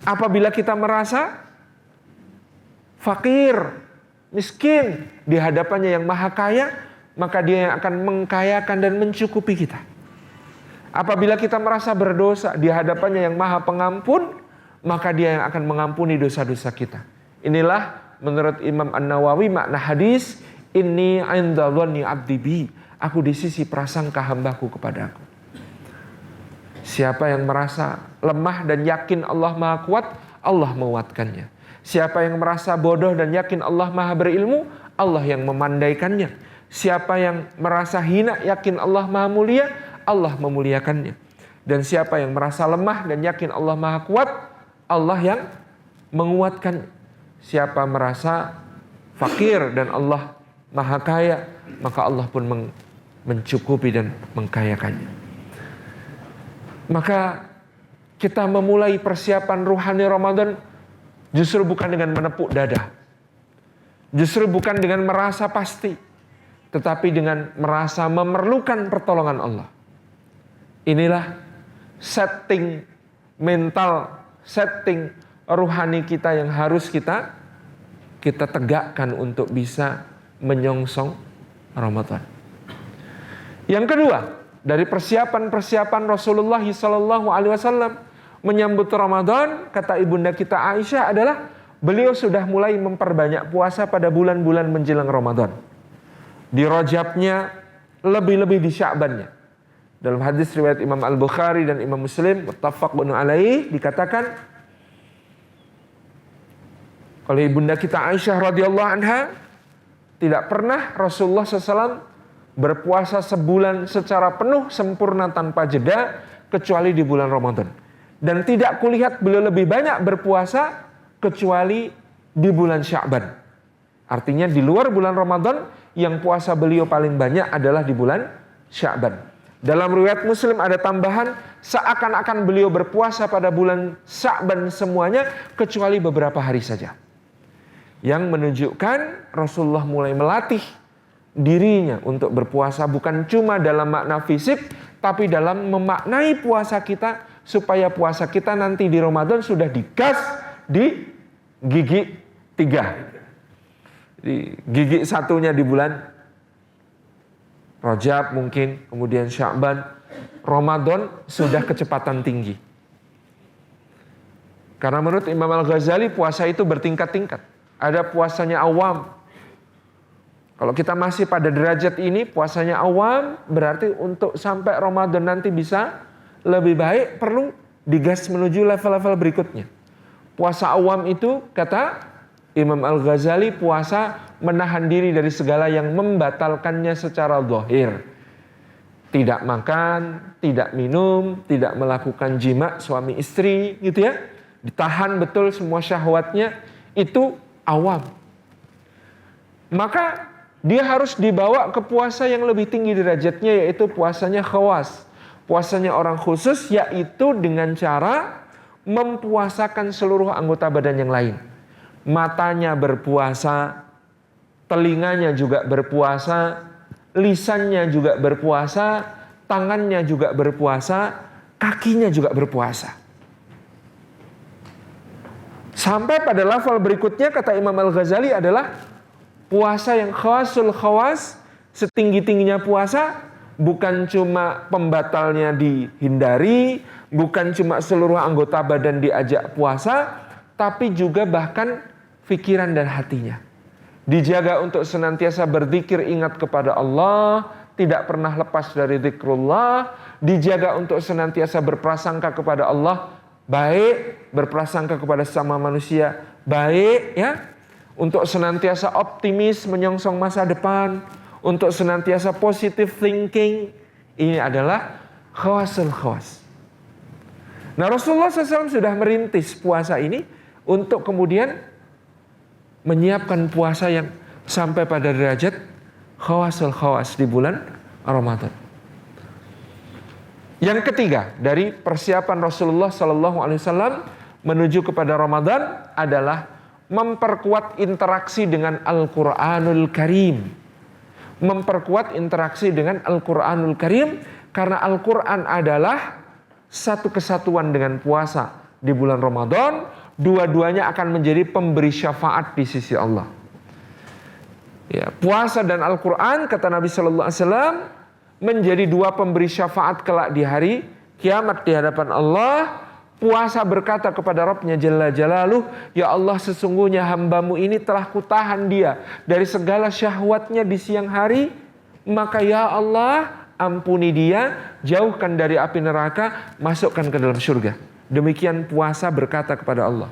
Apabila kita merasa fakir, miskin di hadapannya yang maha kaya, maka dia yang akan mengkayakan dan mencukupi kita. Apabila kita merasa berdosa di hadapannya yang maha pengampun, maka dia yang akan mengampuni dosa-dosa kita. Inilah menurut Imam An-Nawawi makna hadis, inni 'inda dhanni 'abdi bi, aku di sisi prasangka hambaku kepadaku. Siapa yang merasa lemah dan yakin Allah maha kuat, Allah menguatkannya. Siapa yang merasa bodoh dan yakin Allah maha berilmu, Allah yang memandaikannya. Siapa yang merasa hina, yakin Allah maha mulia, Allah memuliakannya. Dan siapa yang merasa lemah dan yakin Allah maha kuat, Allah yang menguatkan. Siapa merasa fakir dan Allah maha kaya, maka Allah pun mencukupi dan mengkayakannya. Maka kita memulai persiapan ruhani Ramadan justru bukan dengan menepuk dada, justru bukan dengan merasa pasti, tetapi dengan merasa memerlukan pertolongan Allah. Inilah setting mental, setting ruhani kita yang harus kita tegakkan untuk bisa menyongsong Ramadan. Yang kedua, dari persiapan-persiapan Rasulullah SAW menyambut Ramadan, kata ibunda kita Aisyah adalah beliau sudah mulai memperbanyak puasa pada bulan-bulan menjelang Ramadan. Di Rajabnya, lebih-lebih di Sya'bannya. Dalam hadis riwayat Imam Al-Bukhari dan Imam Muslim, muttafaqun alaih, dikatakan oleh ibunda kita Aisyah radhiyallahu anha, tidak pernah Rasulullah SAW berpuasa sebulan secara penuh sempurna tanpa jeda kecuali di bulan Ramadan. Dan tidak kulihat beliau lebih banyak berpuasa kecuali di bulan Sya'ban. Artinya di luar bulan Ramadan yang puasa beliau paling banyak adalah di bulan Sya'ban. Dalam riwayat Muslim ada tambahan, seakan-akan beliau berpuasa pada bulan Sya'ban semuanya kecuali beberapa hari saja. Yang menunjukkan Rasulullah mulai melatih dirinya untuk berpuasa bukan cuma dalam makna fisik, tapi dalam memaknai puasa kita supaya puasa kita nanti di Ramadan sudah digas di gigi 3. Di gigi satunya di bulan Rajab mungkin, kemudian Sya'ban, Ramadan sudah kecepatan tinggi. Karena menurut Imam Al-Ghazali puasa itu bertingkat-tingkat. Ada puasanya awam. Kalau kita masih pada derajat ini, puasanya awam, berarti untuk sampai Ramadan nanti bisa lebih baik, perlu digas menuju level-level berikutnya. Puasa awam itu, kata Imam Al-Ghazali, puasa menahan diri dari segala yang membatalkannya secara zahir. Tidak makan, tidak minum, tidak melakukan jima suami istri, gitu ya. Ditahan betul semua syahwatnya, itu awam. Maka dia harus dibawa ke puasa yang lebih tinggi derajatnya, yaitu puasanya khawas. Puasanya orang khusus, yaitu dengan cara mempuasakan seluruh anggota badan yang lain. Matanya berpuasa, telinganya juga berpuasa, lisannya juga berpuasa, tangannya juga berpuasa, kakinya juga berpuasa. Sampai pada level berikutnya, kata Imam Al-Ghazali, adalah puasa yang khawasul khawas, setinggi-tingginya puasa, bukan cuma pembatalnya dihindari, bukan cuma seluruh anggota badan diajak puasa, tapi juga bahkan pikiran dan hatinya. Dijaga untuk senantiasa berzikir, ingat kepada Allah, tidak pernah lepas dari zikrullah, dijaga untuk senantiasa berprasangka kepada Allah baik, berprasangka kepada sesama manusia baik, ya, untuk senantiasa optimis menyongsong masa depan, untuk senantiasa positive thinking. Ini adalah khawasul khawas. Nah, Rasulullah SAW sudah merintis puasa ini untuk kemudian menyiapkan puasa yang sampai pada derajat khawasul khawas di bulan Ramadan. Yang ketiga dari persiapan Rasulullah SAW menuju kepada Ramadan adalah memperkuat interaksi dengan Al-Quranul Karim. Memperkuat interaksi dengan Al-Quranul Karim karena Al-Quran adalah satu kesatuan dengan puasa di bulan Ramadan. Dua-duanya akan menjadi pemberi syafaat di sisi Allah. Ya, puasa dan Al-Quran, kata Nabi Sallallahu Alaihi Wasallam, menjadi dua pemberi syafaat kelak di hari kiamat di hadapan Allah. Puasa berkata kepada Rabbnya Jalla Jalaluh, ya Allah, sesungguhnya hambamu ini telah kutahan dia dari segala syahwatnya di siang hari, maka ya Allah, ampuni dia, jauhkan dari api neraka, masukkan ke dalam surga. Demikian puasa berkata kepada Allah.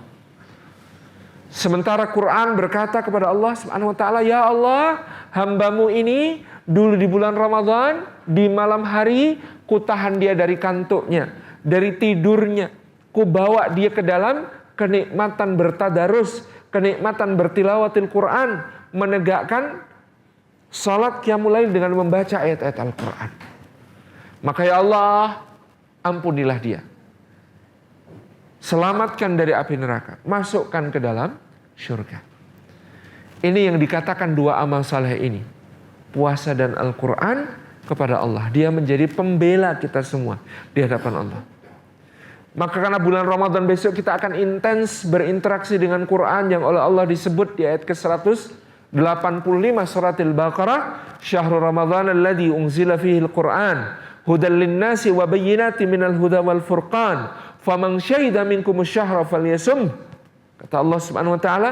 Sementara Quran berkata kepada Allah Subhanahu wa taala, ya Allah, hambamu ini dulu di bulan Ramadan, di malam hari, kutahan dia dari kantuknya, dari tidurnya. Ku bawa dia ke dalam kenikmatan bertadarus, kenikmatan bertilawatil Quran, menegakkan salat qiyamul lail dengan membaca ayat-ayat Al-Quran. Maka ya Allah, ampunilah dia. Selamatkan dari api neraka, masukkan ke dalam surga. Ini yang dikatakan dua amal saleh ini, puasa dan Al-Quran, kepada Allah. Dia menjadi pembela kita semua di hadapan Allah. Maka karena bulan Ramadan besok kita akan intens berinteraksi dengan Quran yang oleh Allah disebut di ayat ke-185 surat Al-Baqarah, Syahrul Ramadan alladzi unzila fihi al-Quran hudal linnasi wa bayyinatin minal huda wal furqan faman syahida minkumus syahra falyasum. Kata Allah Subhanahu wa taala,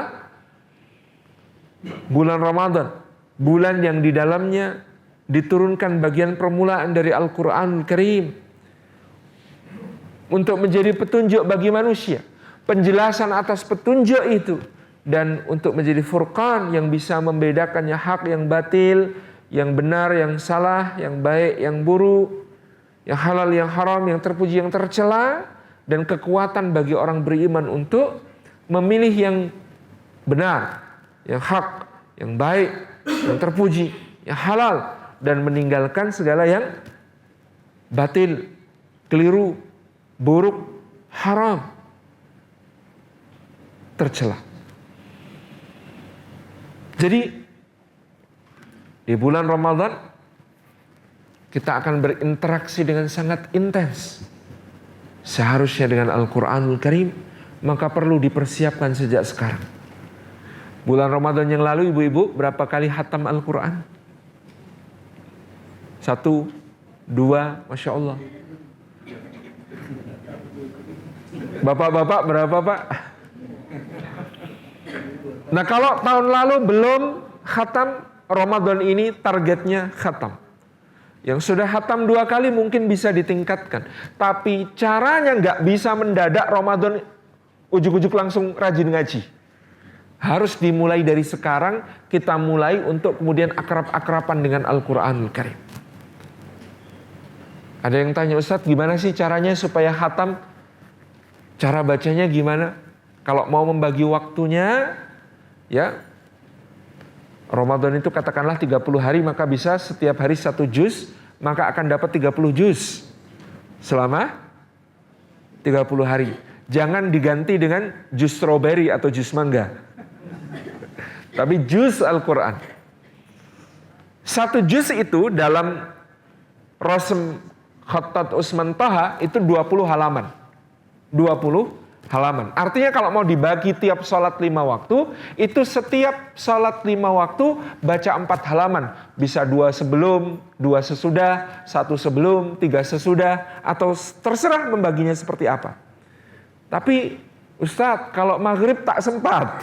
bulan Ramadan, bulan yang di dalamnya diturunkan bagian permulaan dari Al-Qur'anul Karim untuk menjadi petunjuk bagi manusia, penjelasan atas petunjuk itu, dan untuk menjadi furqan yang bisa membedakan yang hak, yang batil, yang benar, yang salah, yang baik, yang buruk, yang halal, yang haram, yang terpuji, yang tercela, dan kekuatan bagi orang beriman untuk memilih yang benar, yang hak, yang baik, yang terpuji, yang halal, dan meninggalkan segala yang batil, keliru, buruk, haram, tercela. Jadi di bulan Ramadan kita akan berinteraksi dengan sangat intens. Seharusnya dengan Al-Quranul Karim, maka perlu dipersiapkan sejak sekarang. Bulan Ramadan yang lalu ibu-ibu berapa kali khatam Al-Quran? 1, 2, Masya Allah. Bapak-bapak berapa Pak? Nah kalau tahun lalu belum khatam, Ramadan ini targetnya khatam. Yang sudah khatam 2 kali mungkin bisa ditingkatkan. Tapi caranya nggak bisa mendadak Ramadan ujuk-ujuk langsung rajin ngaji. Harus dimulai dari sekarang, kita mulai untuk kemudian akrab-akraban dengan Al-Quranul Karim. Ada yang tanya, Ustadz gimana sih caranya supaya khatam? Cara bacanya gimana? Kalau mau membagi waktunya, ya Ramadan itu katakanlah 30 hari, maka bisa setiap hari 1 juz, maka akan dapat 30 juz selama 30 hari. Jangan diganti dengan juz strawberry atau juz mangga. Tapi juz Al-Quran. 1 juz itu dalam Rasm Khattat Usman Taha itu 20 halaman. 20 halaman. Artinya kalau mau dibagi tiap sholat 5 waktu, itu setiap sholat 5 waktu baca 4 halaman. Bisa 2 sebelum, 2 sesudah, 1 sebelum, 3 sesudah, atau terserah membaginya seperti apa. Tapi Ustadz kalau maghrib tak sempat.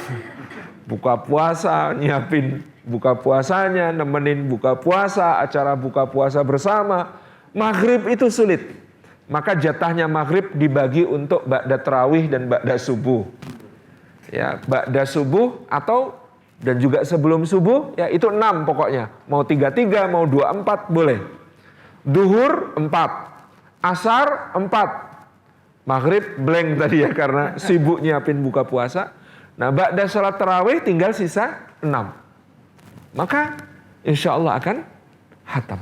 Buka puasa, nyiapin buka puasanya, nemenin buka puasa, acara buka puasa bersama. Maghrib itu sulit. Maka jatahnya maghrib dibagi untuk ba'da tarawih dan ba'da subuh. Ya, ba'da subuh atau dan juga sebelum subuh, ya itu 6 pokoknya. Mau 3-3, mau 2-4 boleh. Duhur 4, asar 4. Maghrib blank tadi ya karena sibuk nyiapin buka puasa. Nah, ba'da sholat tarawih tinggal sisa 6. Maka insya Allah akan khatam.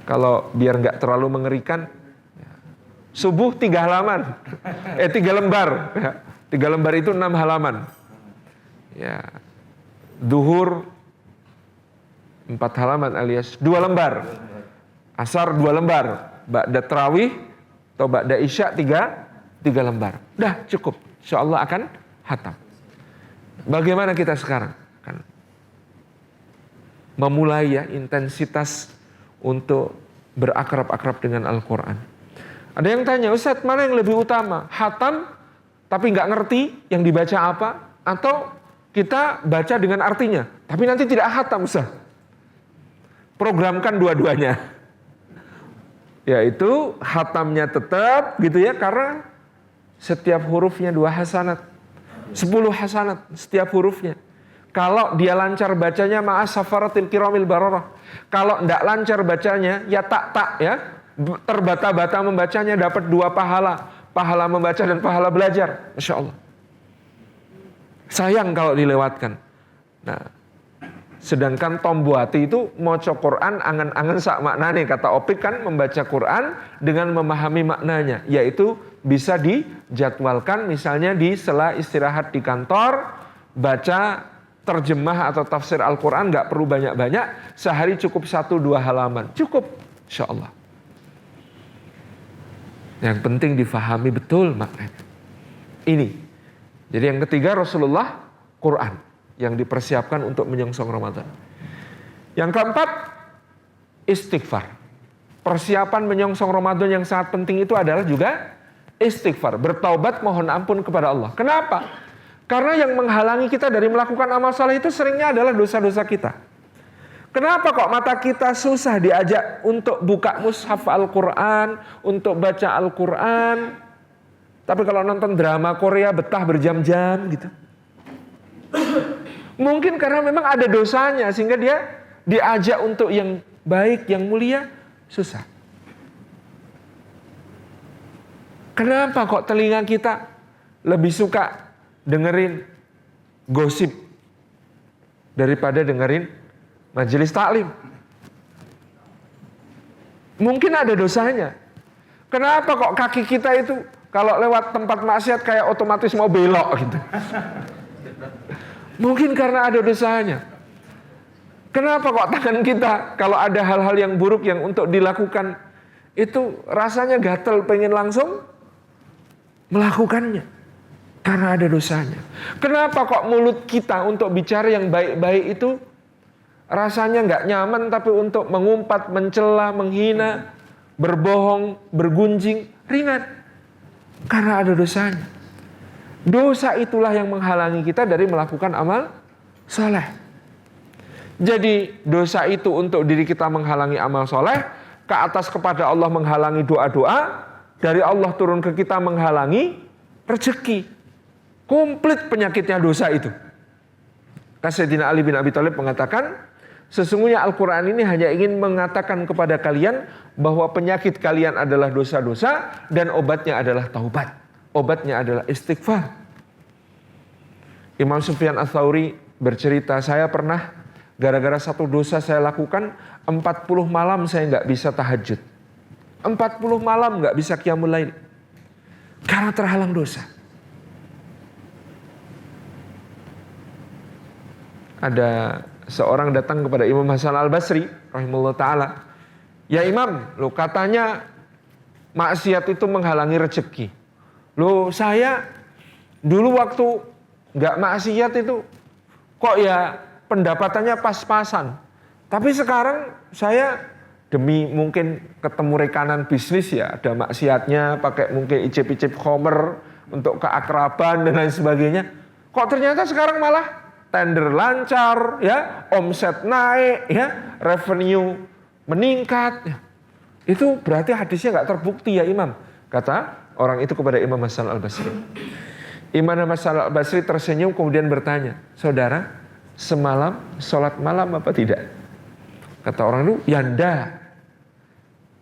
Kalau biar nggak terlalu mengerikan, subuh 3 halaman, 3 lembar, 3 lembar itu 6 halaman. Ya, duhur 4 halaman alias 2 lembar, asar 2 lembar, ba'da tarawih atau ba'da isya 3 lembar. Dah cukup, insya Allah akan khatam. Bagaimana kita sekarang? Kan memulai ya intensitas untuk berakrab-akrab dengan Al-Quran. Ada yang tanya, Ustadz mana yang lebih utama? Khatam tapi nggak ngerti yang dibaca apa? Atau kita baca dengan artinya tapi nanti tidak khatam, Ustadz? Programkan dua-duanya. Yaitu khatamnya tetap gitu ya, karena setiap hurufnya 2 hasanat. 10 hasanat setiap hurufnya. Kalau dia lancar bacanya ma'as safaratil kiramil bararah. Kalau tidak lancar bacanya ya tak ya. Terbata-bata membacanya dapat 2 pahala. Pahala membaca dan pahala belajar. Masya Allah. Sayang kalau dilewatkan. Nah, sedangkan tombuati itu maca Quran angan-angan sak maknane. Kata Opik kan membaca Quran dengan memahami maknanya. Yaitu bisa dijadwalkan misalnya di sela istirahat di kantor. Baca terjemah atau tafsir Al-Quran gak perlu banyak-banyak. Sehari cukup 1-2 halaman. Cukup, insya Allah. Yang penting difahami betul maknanya. Ini. Jadi yang ketiga Rasulullah, Quran. Yang dipersiapkan untuk menyongsong Ramadan. Yang keempat, istighfar. Persiapan menyongsong Ramadan yang sangat penting itu adalah juga istighfar, bertaubat, mohon ampun kepada Allah. Kenapa? Karena yang menghalangi kita dari melakukan amal saleh itu seringnya adalah dosa-dosa kita. Kenapa kok mata kita susah diajak untuk buka mushaf Al-Quran, untuk baca Al-Quran, tapi kalau nonton drama Korea betah berjam-jam gitu? Mungkin karena memang ada dosanya sehingga dia diajak untuk yang baik, yang mulia, susah. Kenapa kok telinga kita lebih suka dengerin gosip daripada dengerin majelis taklim? Mungkin ada dosanya. Kenapa kok kaki kita itu kalau lewat tempat maksiat kayak otomatis mau belok gitu? Mungkin karena ada dosanya. Kenapa kok tangan kita kalau ada hal-hal yang buruk yang untuk dilakukan itu rasanya gatel pengen langsung melakukannya? Karena ada dosanya. Kenapa kok mulut kita untuk bicara yang baik-baik itu rasanya nggak nyaman, tapi untuk mengumpat, mencela, menghina, berbohong, bergunjing ringan? Karena ada dosanya. Dosa itulah yang menghalangi kita dari melakukan amal soleh. Jadi dosa itu untuk diri kita menghalangi amal soleh, ke atas kepada Allah menghalangi doa-doa, dari Allah turun ke kita menghalangi rezeki. Komplit penyakitnya dosa itu. Sayyidina Ali bin Abi Thalib mengatakan, sesungguhnya Al-Quran ini hanya ingin mengatakan kepada kalian bahwa penyakit kalian adalah dosa-dosa dan obatnya adalah taubat. Obatnya adalah istighfar. Imam Sufyan Ats-Tsauri bercerita, saya pernah gara-gara satu dosa saya lakukan 40 malam saya nggak bisa tahajud. 40 malam nggak bisa qiyamul lail. Karena terhalang dosa. Ada seorang datang kepada Imam Hasan Al-Basri rahimahullah ta'ala. Ya Imam, lo katanya maksiat itu menghalangi rezeki. Lo saya dulu waktu gak maksiat itu kok ya pendapatannya pas-pasan. Tapi sekarang saya demi mungkin ketemu rekanan bisnis ya, ada maksiatnya, pakai mungkin icip-icip khomer untuk keakraban dan lain sebagainya. Kok ternyata sekarang malah tender lancar, ya, omset naik, ya, revenue meningkat. Ya. Itu berarti hadisnya nggak terbukti ya Imam, kata orang itu kepada Imam Hasan Al-Basri. Imam Hasan Al-Basri tersenyum kemudian bertanya, saudara, semalam sholat malam apa tidak? Kata orang itu, ya ndak.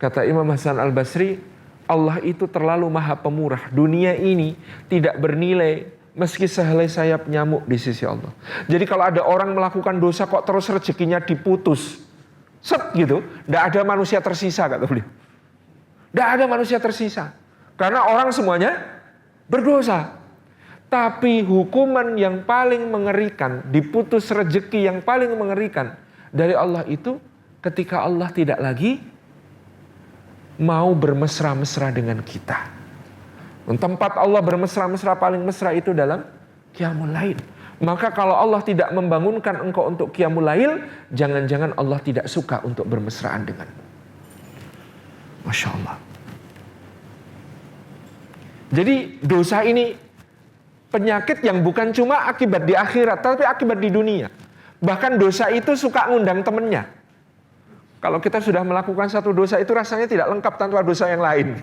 Kata Imam Hasan Al-Basri, Allah itu terlalu maha pemurah. Dunia ini tidak bernilai meski sehelai sayap nyamuk di sisi Allah. Jadi kalau ada orang melakukan dosa kok terus rezekinya diputus, set gitu, tidak ada manusia tersisa, kata beliau. Tidak ada manusia tersisa. Karena orang semuanya berdosa. Tapi hukuman yang paling mengerikan, diputus rezeki yang paling mengerikan dari Allah itu ketika Allah tidak lagi mau bermesra-mesra dengan kita. Tempat Allah bermesra-mesra paling mesra itu dalam qiyamul lail. Maka kalau Allah tidak membangunkan engkau untuk qiyamul lail, jangan-jangan Allah tidak suka untuk bermesraan denganmu. Masya Allah. Jadi dosa ini penyakit yang bukan cuma akibat di akhirat, tapi akibat di dunia. Bahkan dosa itu suka ngundang temennya. Kalau kita sudah melakukan satu dosa itu rasanya tidak lengkap tanpa dosa yang lain.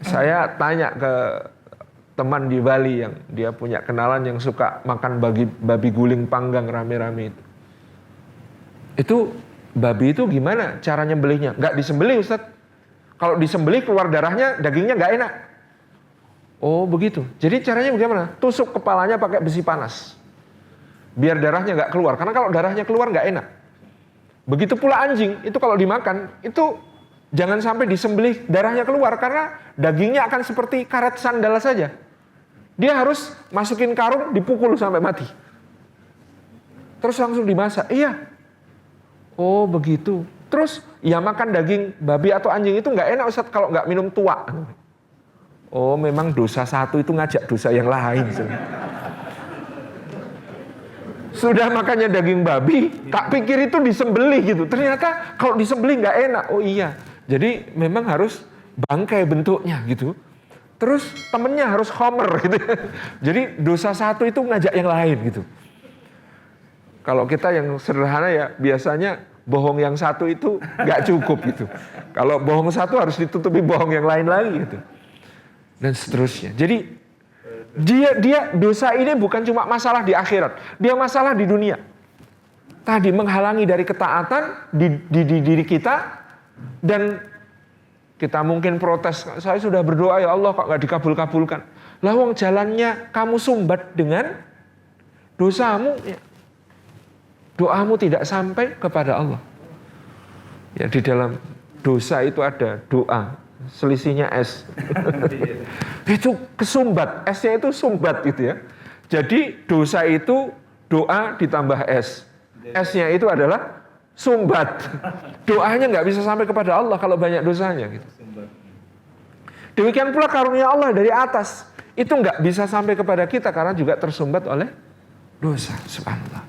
Saya tanya ke teman di Bali yang dia punya kenalan yang suka makan babi guling panggang rame-rame itu. Itu babi itu gimana cara nyembelihnya? Nggak disembelih Ustaz. Kalau disembelih keluar darahnya, dagingnya nggak enak. Oh begitu. Jadi caranya bagaimana? Tusuk kepalanya pakai besi panas. Biar darahnya nggak keluar. Karena kalau darahnya keluar nggak enak. Begitu pula anjing, itu kalau dimakan, itu jangan sampai disembelih darahnya keluar. Karena dagingnya akan seperti karet sandal saja. Dia harus masukin karung, dipukul sampai mati. Terus langsung dimasak. Iya. Oh begitu. Terus ya makan daging babi atau anjing itu nggak enak Ustaz kalau nggak minum tua. Oh memang dosa satu itu ngajak dosa yang lain. Sudah makannya daging babi, tak pikir itu disembelih gitu. Ternyata kalau disembelih nggak enak. Oh iya. Jadi memang harus bangkai bentuknya gitu. Terus temennya harus homer gitu. Jadi dosa satu itu ngajak yang lain gitu. Kalau kita yang sederhana ya biasanya bohong yang satu itu nggak cukup gitu. Kalau bohong satu harus ditutupi bohong yang lain lagi gitu. Dan seterusnya. Jadi dia dosa ini bukan cuma masalah di akhirat, dia masalah di dunia. Tadi menghalangi dari ketaatan di diri kita, dan kita mungkin protes, saya sudah berdoa ya Allah kok nggak dikabul-kabulkan. Lah wong jalannya kamu sumbat dengan dosamu, ya. Doamu tidak sampai kepada Allah. Ya, di dalam dosa itu ada doa, selisihnya S. Itu kesumbat, S-nya itu sumbat gitu ya. Jadi dosa itu doa ditambah S. S-nya itu adalah sumbat. Doanya nggak bisa sampai kepada Allah kalau banyak dosanya gitu. Demikian pula karunia Allah dari atas itu nggak bisa sampai kepada kita karena juga tersumbat oleh dosa. Subhanallah.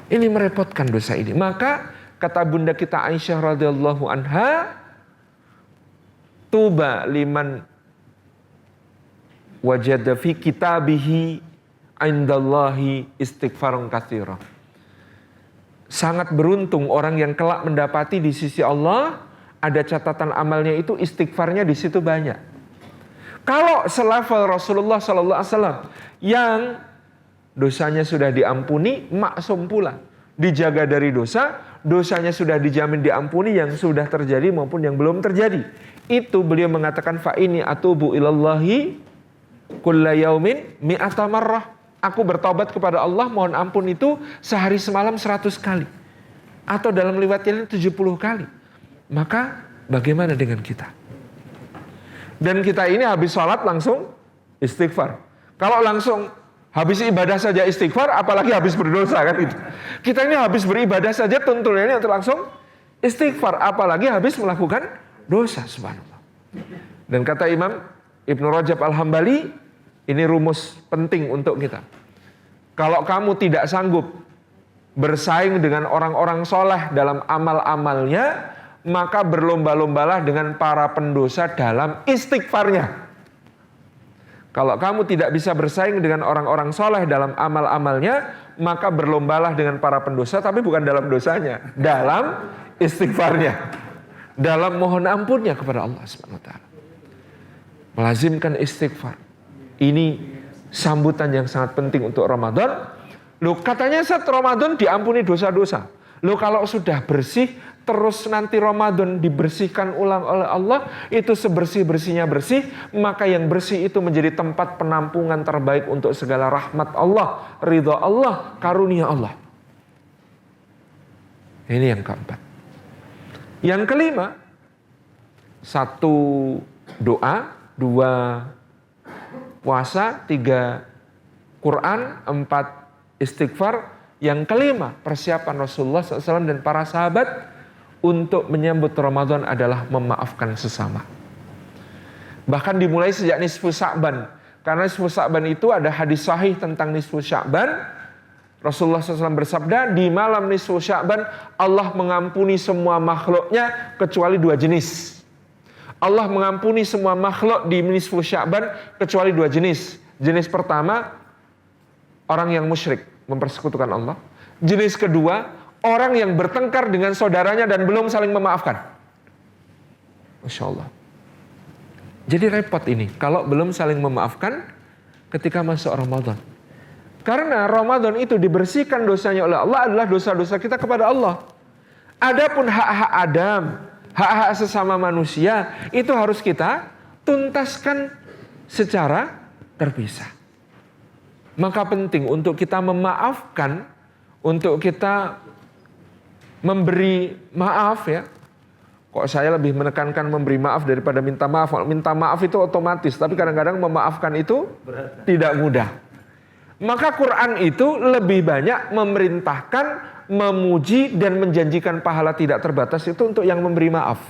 Ini merepotkan dosa ini. Maka kata bunda kita Aisyah radhiyallahu anha, tuba liman wajada fi kitabihi indallahi istighfarun katsira. Sangat beruntung orang yang kelak mendapati di sisi Allah ada catatan amalnya itu istighfarnya di situ banyak. Kalau selevel Rasulullah sallallahu alaihi wasallam yang dosanya sudah diampuni, maksum pula, dijaga dari dosa, dosanya sudah dijamin diampuni yang sudah terjadi maupun yang belum terjadi. Itu beliau mengatakan fa ini atubu ilallahi kulla yaumin mi'ata marrah. Aku bertobat kepada Allah, mohon ampun itu sehari semalam 100 kali. Atau dalam riwayatnya 70 kali. Maka bagaimana dengan kita? Dan kita ini habis sholat langsung istighfar. Kalau langsung habis ibadah saja istighfar, apalagi habis berdosa kan itu. Kita ini habis beribadah saja tuntunannya untuk langsung istighfar, apalagi habis melakukan dosa, subhanallah. Dan kata Imam Ibnu Rajab Al-Hambali, ini rumus penting untuk kita. Kalau kamu tidak sanggup bersaing dengan orang-orang soleh dalam amal-amalnya, maka berlomba-lombalah dengan para pendosa dalam istighfarnya. Kalau kamu tidak bisa bersaing dengan orang-orang soleh dalam amal-amalnya, maka berlombalah dengan para pendosa, tapi bukan dalam dosanya, dalam istighfarnya, dalam mohon ampunnya kepada Allah SWT. Melazimkan istighfar. Ini sambutan yang sangat penting untuk Ramadan. Loh, katanya setelah Ramadan diampuni dosa-dosa. Loh, kalau sudah bersih, terus nanti Ramadan dibersihkan ulang oleh Allah, itu sebersih-bersihnya bersih, maka yang bersih itu menjadi tempat penampungan terbaik untuk segala rahmat Allah, ridha Allah, karunia Allah. Ini yang keempat. Yang kelima, 1 doa, 2 puasa, 3 Quran, 4 istighfar. Yang kelima, persiapan Rasulullah SAW dan para sahabat untuk menyambut Ramadan adalah memaafkan sesama. Bahkan dimulai sejak nisfu Sya'ban. Karena nisfu Sya'ban itu ada hadis sahih tentang nisfu Sya'ban. Rasulullah SAW bersabda, di malam nisfu Sya'ban Allah mengampuni semua makhluknya kecuali 2 jenis. Allah mengampuni semua makhluk di nisfu Sya'ban kecuali 2 jenis. Jenis pertama, orang yang musyrik, mempersekutukan Allah. Jenis kedua, orang yang bertengkar dengan saudaranya dan belum saling memaafkan. Masya Allah. Jadi repot ini kalau belum saling memaafkan ketika masuk Ramadan. Karena Ramadan itu dibersihkan dosanya oleh Allah adalah dosa-dosa kita kepada Allah. Adapun hak-hak Adam, hak-hak sesama manusia, itu harus kita tuntaskan secara terpisah. Maka penting untuk kita memaafkan, untuk kita memberi maaf ya. Kok saya lebih menekankan memberi maaf daripada minta maaf. Minta maaf itu otomatis, tapi kadang-kadang memaafkan itu tidak mudah. Maka Quran itu lebih banyak memerintahkan, memuji dan menjanjikan pahala tidak terbatas itu untuk yang memberi maaf.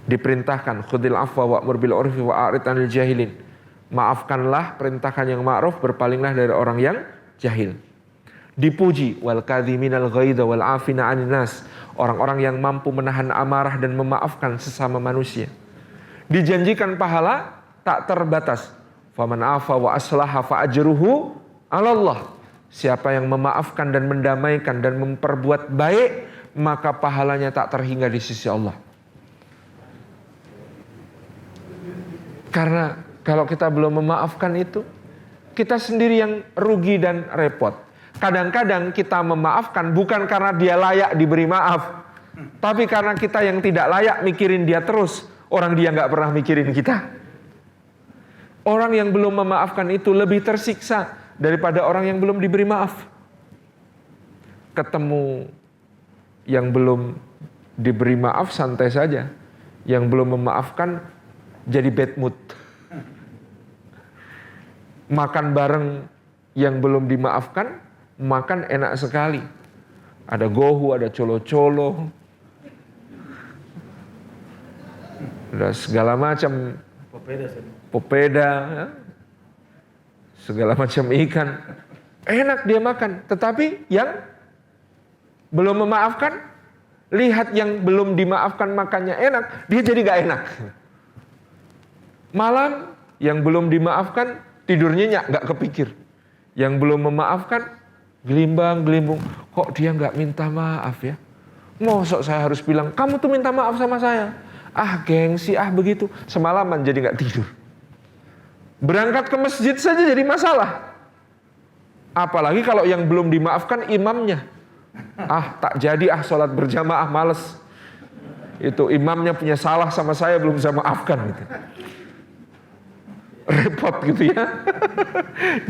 Diperintahkan khudil afwa wa'mur bil urfi wa'arid 'anil jahilin. Maafkanlah, perintahkan yang ma'ruf, berpalinglah dari orang yang jahil. Dipuji wal kadhiminal ghaidha wal 'afina 'anil nas, orang-orang yang mampu menahan amarah dan memaafkan sesama manusia. Dijanjikan pahala tak terbatas. Faman afa wa aslaha fa ajruhu 'ala Allah. Siapa yang memaafkan dan mendamaikan dan memperbuat baik, maka pahalanya tak terhingga di sisi Allah. Karena kalau kita belum memaafkan itu, kita sendiri yang rugi dan repot. Kadang-kadang kita memaafkan bukan karena dia layak diberi maaf, tapi karena kita yang tidak layak mikirin dia terus. Orang dia nggak pernah mikirin kita. Orang yang belum memaafkan itu lebih tersiksa daripada orang yang belum diberi maaf. Ketemu yang belum diberi maaf santai saja. Yang belum memaafkan jadi bad mood. Makan bareng yang belum dimaafkan, makan enak sekali. Ada gohu, ada colo-colo. Ada segala macam. Popeda, ya. Segala macam ikan. Enak dia makan. Tetapi yang belum memaafkan, lihat yang belum dimaafkan makannya enak, dia jadi gak enak. Malam yang belum dimaafkan, tidurnya gak kepikir. Yang belum memaafkan, gelimbang-gelimbung. Kok dia gak minta maaf ya? Mosok saya harus bilang, kamu tuh minta maaf sama saya. Gengsi, begitu. Semalaman jadi gak tidur. Berangkat ke masjid saja jadi masalah. Apalagi kalau yang belum dimaafkan imamnya. Tak jadi sholat berjamaah, males. Itu imamnya punya salah sama saya, belum saya maafkan gitu. Repot gitu ya.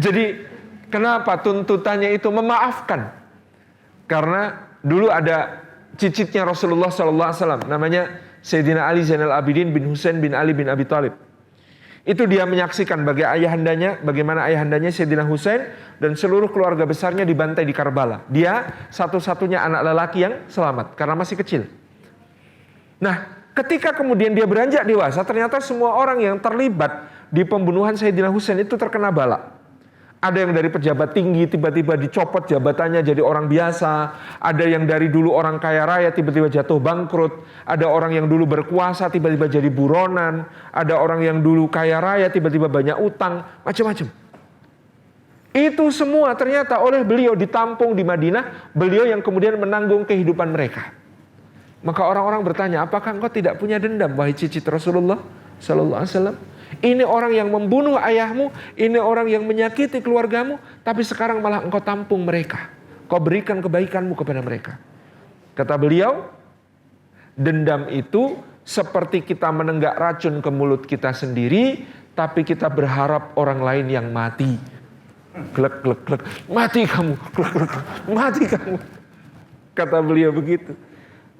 Jadi kenapa tuntutannya itu memaafkan? Karena dulu ada cicitnya Rasulullah SAW, namanya Sayyidina Ali Zainal Abidin bin Husain bin Ali bin Abi Thalib. Itu dia menyaksikan bagaimana ayahandanya Sayyidina Husain dan seluruh keluarga besarnya dibantai di Karbala. Dia satu-satunya anak lelaki yang selamat karena masih kecil. Nah, ketika kemudian dia beranjak dewasa, ternyata semua orang yang terlibat di pembunuhan Sayyidina Husain itu terkena bala. Ada yang dari pejabat tinggi tiba-tiba dicopot jabatannya jadi orang biasa. Ada yang dari dulu orang kaya raya tiba-tiba jatuh bangkrut. Ada orang yang dulu berkuasa tiba-tiba jadi buronan. Ada orang yang dulu kaya raya tiba-tiba banyak utang. Macam-macam. Itu semua ternyata oleh beliau ditampung di Madinah. Beliau yang kemudian menanggung kehidupan mereka. Maka orang-orang bertanya, apakah engkau tidak punya dendam wahai cicit Rasulullah Sallallahu Alaihi Wasallam? Ini orang yang membunuh ayahmu, ini orang yang menyakiti keluargamu, tapi sekarang malah engkau tampung mereka. Kau berikan kebaikanmu kepada mereka. Kata beliau, dendam itu seperti kita menenggak racun ke mulut kita sendiri, tapi kita berharap orang lain yang mati. Glek, glek, glek. Mati kamu, glek, glek, glek. Mati kamu. Kata beliau begitu.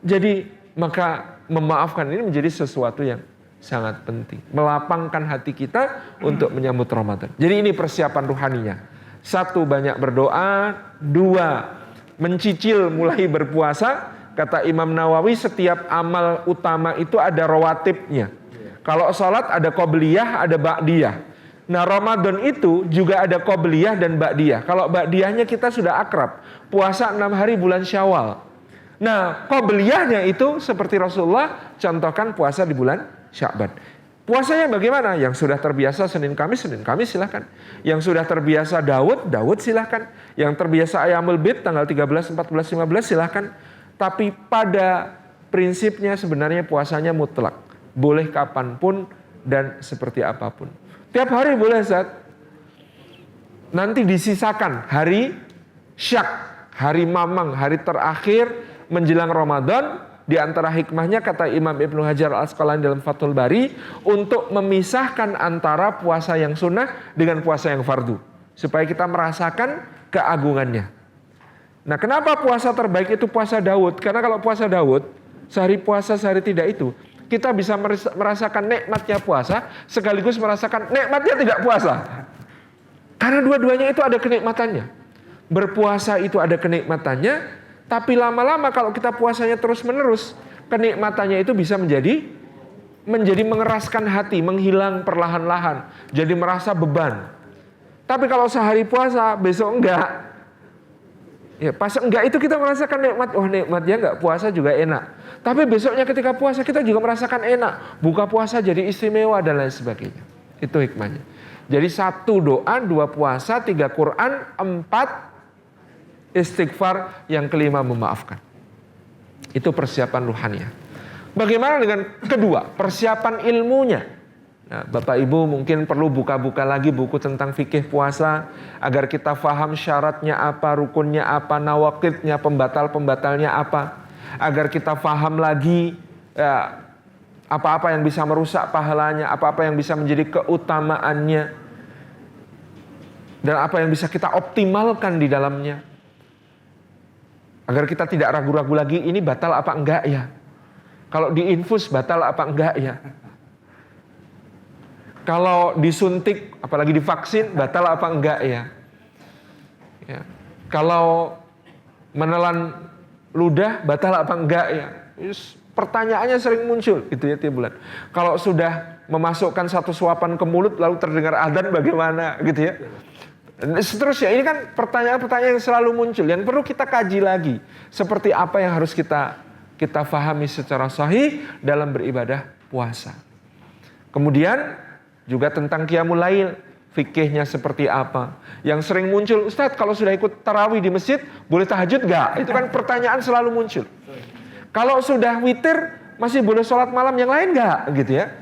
Jadi maka memaafkan ini menjadi sesuatu yang sangat penting. Melapangkan hati kita untuk menyambut Ramadan. Jadi ini persiapan ruhaninya. 1, banyak berdoa. 2, mencicil mulai berpuasa. Kata Imam Nawawi, setiap amal utama itu ada rawatibnya. Kalau sholat ada qobliyah, ada ba'diyah. Nah Ramadan itu juga ada qobliyah dan ba'diyah. Kalau ba'diyahnya kita sudah akrab. Puasa 6 hari bulan Syawal. Nah qobliyahnya itu seperti Rasulullah contohkan puasa di bulan Sya'ban. Puasanya bagaimana? Yang sudah terbiasa Senin Kamis silahkan. Yang sudah terbiasa Daud silahkan. Yang terbiasa Ayamul Bid tanggal 13, 14, 15 silahkan. Tapi pada prinsipnya sebenarnya puasanya mutlak. Boleh kapanpun dan seperti apapun. Tiap hari boleh Ustaz. Nanti disisakan hari Syak, hari Mamang, hari terakhir menjelang Ramadan. Di antara hikmahnya kata Imam Ibnu Hajar Al-Asqalani dalam Fathul Bari untuk memisahkan antara puasa yang sunnah dengan puasa yang fardu supaya kita merasakan keagungannya. Nah, kenapa puasa terbaik itu puasa Daud? Karena kalau puasa Daud, sehari puasa sehari tidak itu, kita bisa merasakan nikmatnya puasa sekaligus merasakan nikmatnya tidak puasa. Karena dua-duanya itu ada kenikmatannya. Berpuasa itu ada kenikmatannya. Tapi lama-lama kalau kita puasanya terus-menerus, kenikmatannya itu bisa menjadi mengeraskan hati, menghilang perlahan-lahan, jadi merasa beban. Tapi kalau sehari puasa, besok enggak, Ya, pas enggak itu kita merasakan nikmat. Oh, nikmatnya enggak puasa juga enak. Tapi besoknya ketika puasa kita juga merasakan enak. Buka puasa jadi istimewa dan lain sebagainya. Itu hikmahnya. Jadi 1 doa, 2 puasa, 3 Quran, 4 istighfar, yang kelima memaafkan. Itu persiapan ruhaniah. Bagaimana dengan kedua, persiapan ilmunya? Nah, Bapak Ibu mungkin perlu buka-buka lagi buku tentang fikih puasa agar kita paham syaratnya apa, rukunnya apa, nawaqidnya, pembatal-pembatalnya apa. Agar kita paham lagi apa-apa yang bisa merusak pahalanya, apa-apa yang bisa menjadi keutamaannya, dan apa yang bisa kita optimalkan di dalamnya. Agar kita tidak ragu-ragu lagi, ini batal apa enggak ya? Kalau diinfus batal apa enggak ya? Kalau disuntik, apalagi divaksin, batal apa enggak ya? Ya. Kalau menelan ludah, batal apa enggak ya? Pertanyaannya sering muncul gitu ya tiap bulan. Kalau sudah memasukkan satu suapan ke mulut lalu terdengar adzan bagaimana gitu ya? Dan seterusnya, ini kan pertanyaan-pertanyaan yang selalu muncul, yang perlu kita kaji lagi. Seperti apa yang harus kita fahami secara sahih dalam beribadah puasa. Kemudian juga tentang qiyamul lail, fikihnya seperti apa. Yang sering muncul, Ustadz kalau sudah ikut tarawih di masjid, boleh tahajud gak? Itu kan pertanyaan selalu muncul. Kalau sudah witir, masih boleh sholat malam yang lain gak? Gitu ya.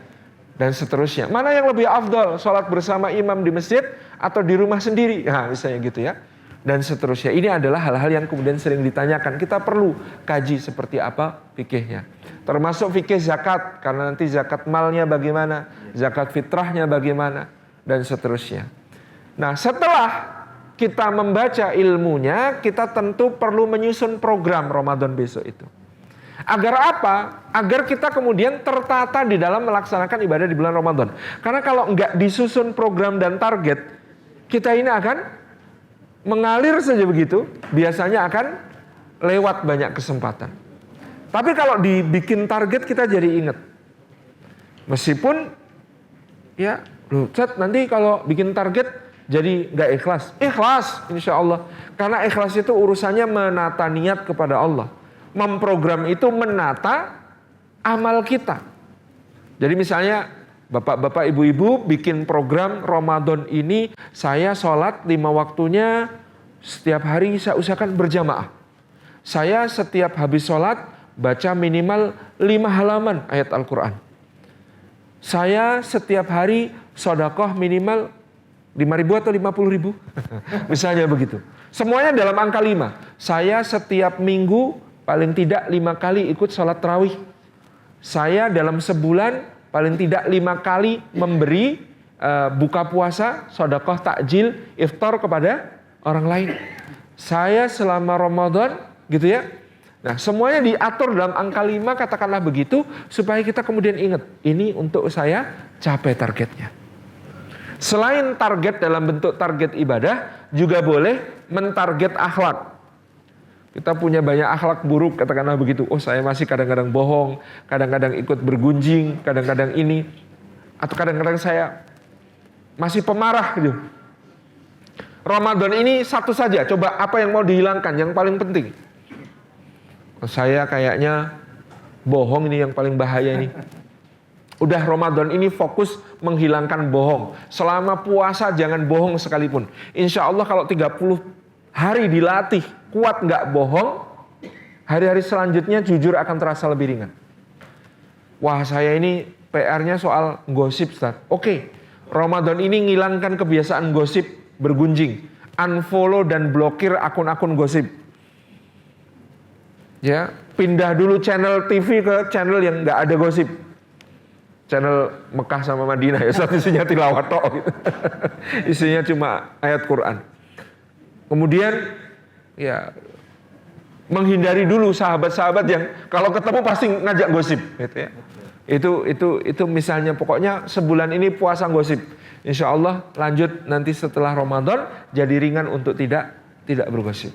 Dan seterusnya. Mana yang lebih afdal, sholat bersama imam di masjid atau di rumah sendiri? Nah misalnya gitu ya. Dan seterusnya. Ini adalah hal-hal yang kemudian sering ditanyakan. Kita perlu kaji seperti apa fikihnya. Termasuk fikih zakat, karena nanti zakat malnya bagaimana, zakat fitrahnya bagaimana, dan seterusnya. Nah, setelah kita membaca ilmunya, kita tentu perlu menyusun program Ramadan besok itu. Agar apa? Agar kita kemudian tertata di dalam melaksanakan ibadah di bulan Ramadan. Karena kalau enggak disusun program dan target, kita ini akan mengalir saja begitu, biasanya akan lewat banyak kesempatan. Tapi kalau dibikin target kita jadi ingat. Meskipun ya, Ustaz nanti kalau bikin target jadi nggak ikhlas. Ikhlas insya Allah. Karena ikhlas itu urusannya menata niat kepada Allah. Memprogram itu menata amal kita. Jadi misalnya bapak-bapak ibu-ibu bikin program Ramadan ini saya sholat 5 waktunya setiap hari saya usahakan berjamaah. Saya setiap habis sholat baca minimal 5 halaman ayat Al-Quran. Saya setiap hari sedekah minimal 5.000 atau 50.000. Misalnya begitu. Semuanya dalam angka 5. Saya setiap minggu paling tidak 5 kali ikut sholat tarawih. Saya dalam sebulan paling tidak 5 kali memberi buka puasa, sedekah takjil, iftar kepada orang lain. Saya selama Ramadan gitu ya. Nah, semuanya diatur dalam angka 5, katakanlah begitu, supaya kita kemudian ingat, ini untuk saya capai targetnya. Selain target dalam bentuk target ibadah, juga boleh mentarget akhlak. Kita punya banyak akhlak buruk, katakanlah begitu. Oh, saya masih kadang-kadang bohong, kadang-kadang ikut bergunjing, kadang-kadang ini, atau kadang-kadang saya masih pemarah gitu. Ramadan ini satu saja, coba apa yang mau dihilangkan, yang paling penting. Saya kayaknya bohong ini yang paling bahaya ini. Udah Ramadan ini fokus menghilangkan bohong. Selama puasa jangan bohong sekalipun. Insya Allah kalau 30 hari dilatih kuat nggak bohong, hari-hari selanjutnya jujur akan terasa lebih ringan. Wah saya ini PR-nya soal gosip Ustaz. Oke, Ramadan ini ngilangkan kebiasaan gosip bergunjing. Unfollow dan blokir akun-akun gosip. Ya, pindah dulu channel TV ke channel yang nggak ada gosip. Channel Mekah sama Madinah ya, saat isinya tilawat tok gitu. Isinya cuma ayat Quran. Kemudian ya menghindari dulu sahabat-sahabat yang kalau ketemu pasti ngajak gosip gitu ya. Itu misalnya pokoknya sebulan ini puasa gosip. Insya Allah lanjut nanti setelah Ramadan jadi ringan untuk tidak bergosip.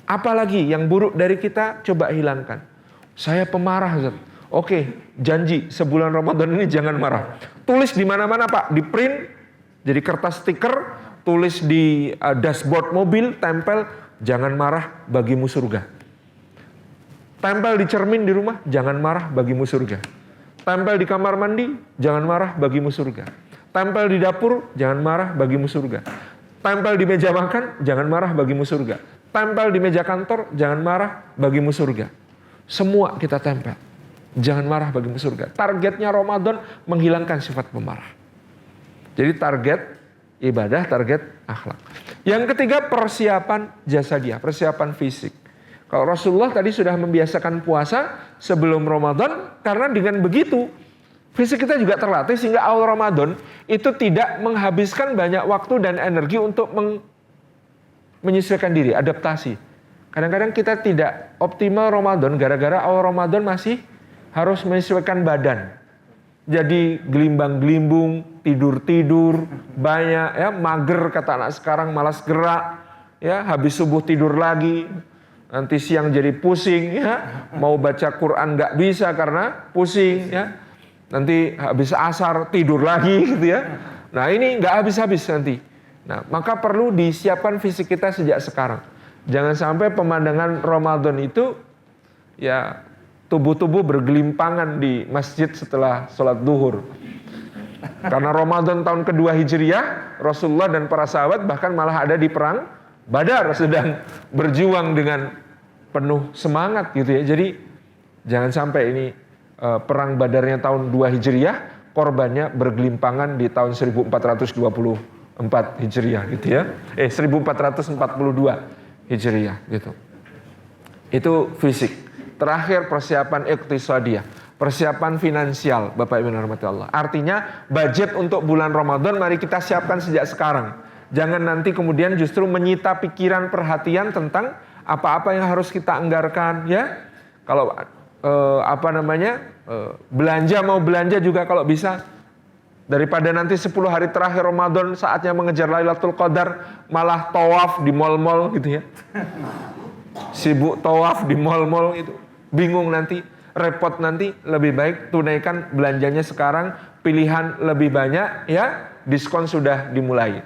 Apalagi yang buruk dari kita coba hilangkan. Saya pemarah Ustaz. Oke, janji sebulan Ramadan ini jangan marah. Tulis di mana-mana Pak, di print jadi kertas stiker, tulis di dashboard mobil, tempel, jangan marah, bagimu surga. Tempel di cermin di rumah, jangan marah, bagimu surga. Tempel di kamar mandi, jangan marah, bagimu surga. Tempel di dapur, jangan marah, bagimu surga. Tempel di meja makan, jangan marah, bagimu surga. Tempel di meja kantor, jangan marah, bagimu surga. Semua kita tempel, jangan marah, bagimu surga. Targetnya Ramadan menghilangkan sifat pemarah. Jadi target ibadah, target akhlak. Yang ketiga, persiapan jasadiah, persiapan fisik. Kalau Rasulullah tadi sudah membiasakan puasa sebelum Ramadan, karena dengan begitu fisik kita juga terlatih sehingga awal Ramadan itu tidak menghabiskan banyak waktu dan energi untuk menyesuaikan diri, adaptasi. Kadang-kadang kita tidak optimal Ramadan gara-gara awal Ramadan masih harus menyesuaikan badan. Jadi gelimbang-gelimbung, tidur-tidur, banyak ya, mager kata anak sekarang, malas gerak, ya, habis subuh tidur lagi. Nanti siang jadi pusing, ya, mau baca Quran nggak bisa karena pusing, ya. Nanti habis asar tidur lagi, gitu ya. Nah ini nggak habis-habis nanti. Nah maka perlu disiapkan fisik kita sejak sekarang. Jangan sampai pemandangan Ramadan itu, ya, tubuh-tubuh bergelimpangan di masjid setelah sholat duhur. Karena Ramadan tahun kedua Hijriah, Rasulullah dan para sahabat bahkan malah ada di perang Badar, sedang berjuang dengan penuh semangat gitu ya. Jadi jangan sampai ini perang Badarnya tahun 2 Hijriah, korbannya bergelimpangan di tahun 1424 Hijriah gitu ya. 1442 Hijriah gitu. Itu fisik. Terakhir persiapan iqtisadiyah, persiapan finansial, Bapak Ibu rahmati Allah. Artinya budget untuk bulan Ramadan mari kita siapkan sejak sekarang. Jangan nanti kemudian justru menyita pikiran, perhatian tentang apa-apa yang harus kita anggarkan, ya. Kalau belanja mau belanja juga kalau bisa, daripada nanti 10 hari terakhir Ramadan saatnya mengejar Lailatul Qadar malah tawaf di mal-mal gitu ya. Sibuk tawaf di mal-mal itu, bingung nanti, repot nanti. Lebih baik tunaikan belanjanya sekarang, pilihan lebih banyak, ya, diskon sudah dimulai.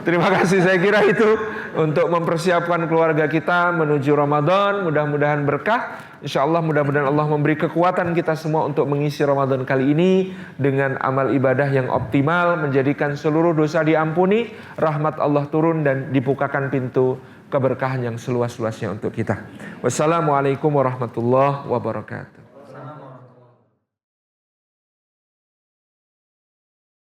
Terima kasih, saya kira itu untuk mempersiapkan keluarga kita menuju Ramadan. Mudah-mudahan berkah. Insya Allah mudah-mudahan Allah memberi kekuatan kita semua untuk mengisi Ramadan kali ini dengan amal ibadah yang optimal, menjadikan seluruh dosa diampuni, rahmat Allah turun dan dibukakan pintu keberkahan yang seluas-luasnya untuk kita. Wassalamualaikum warahmatullahi wabarakatuh.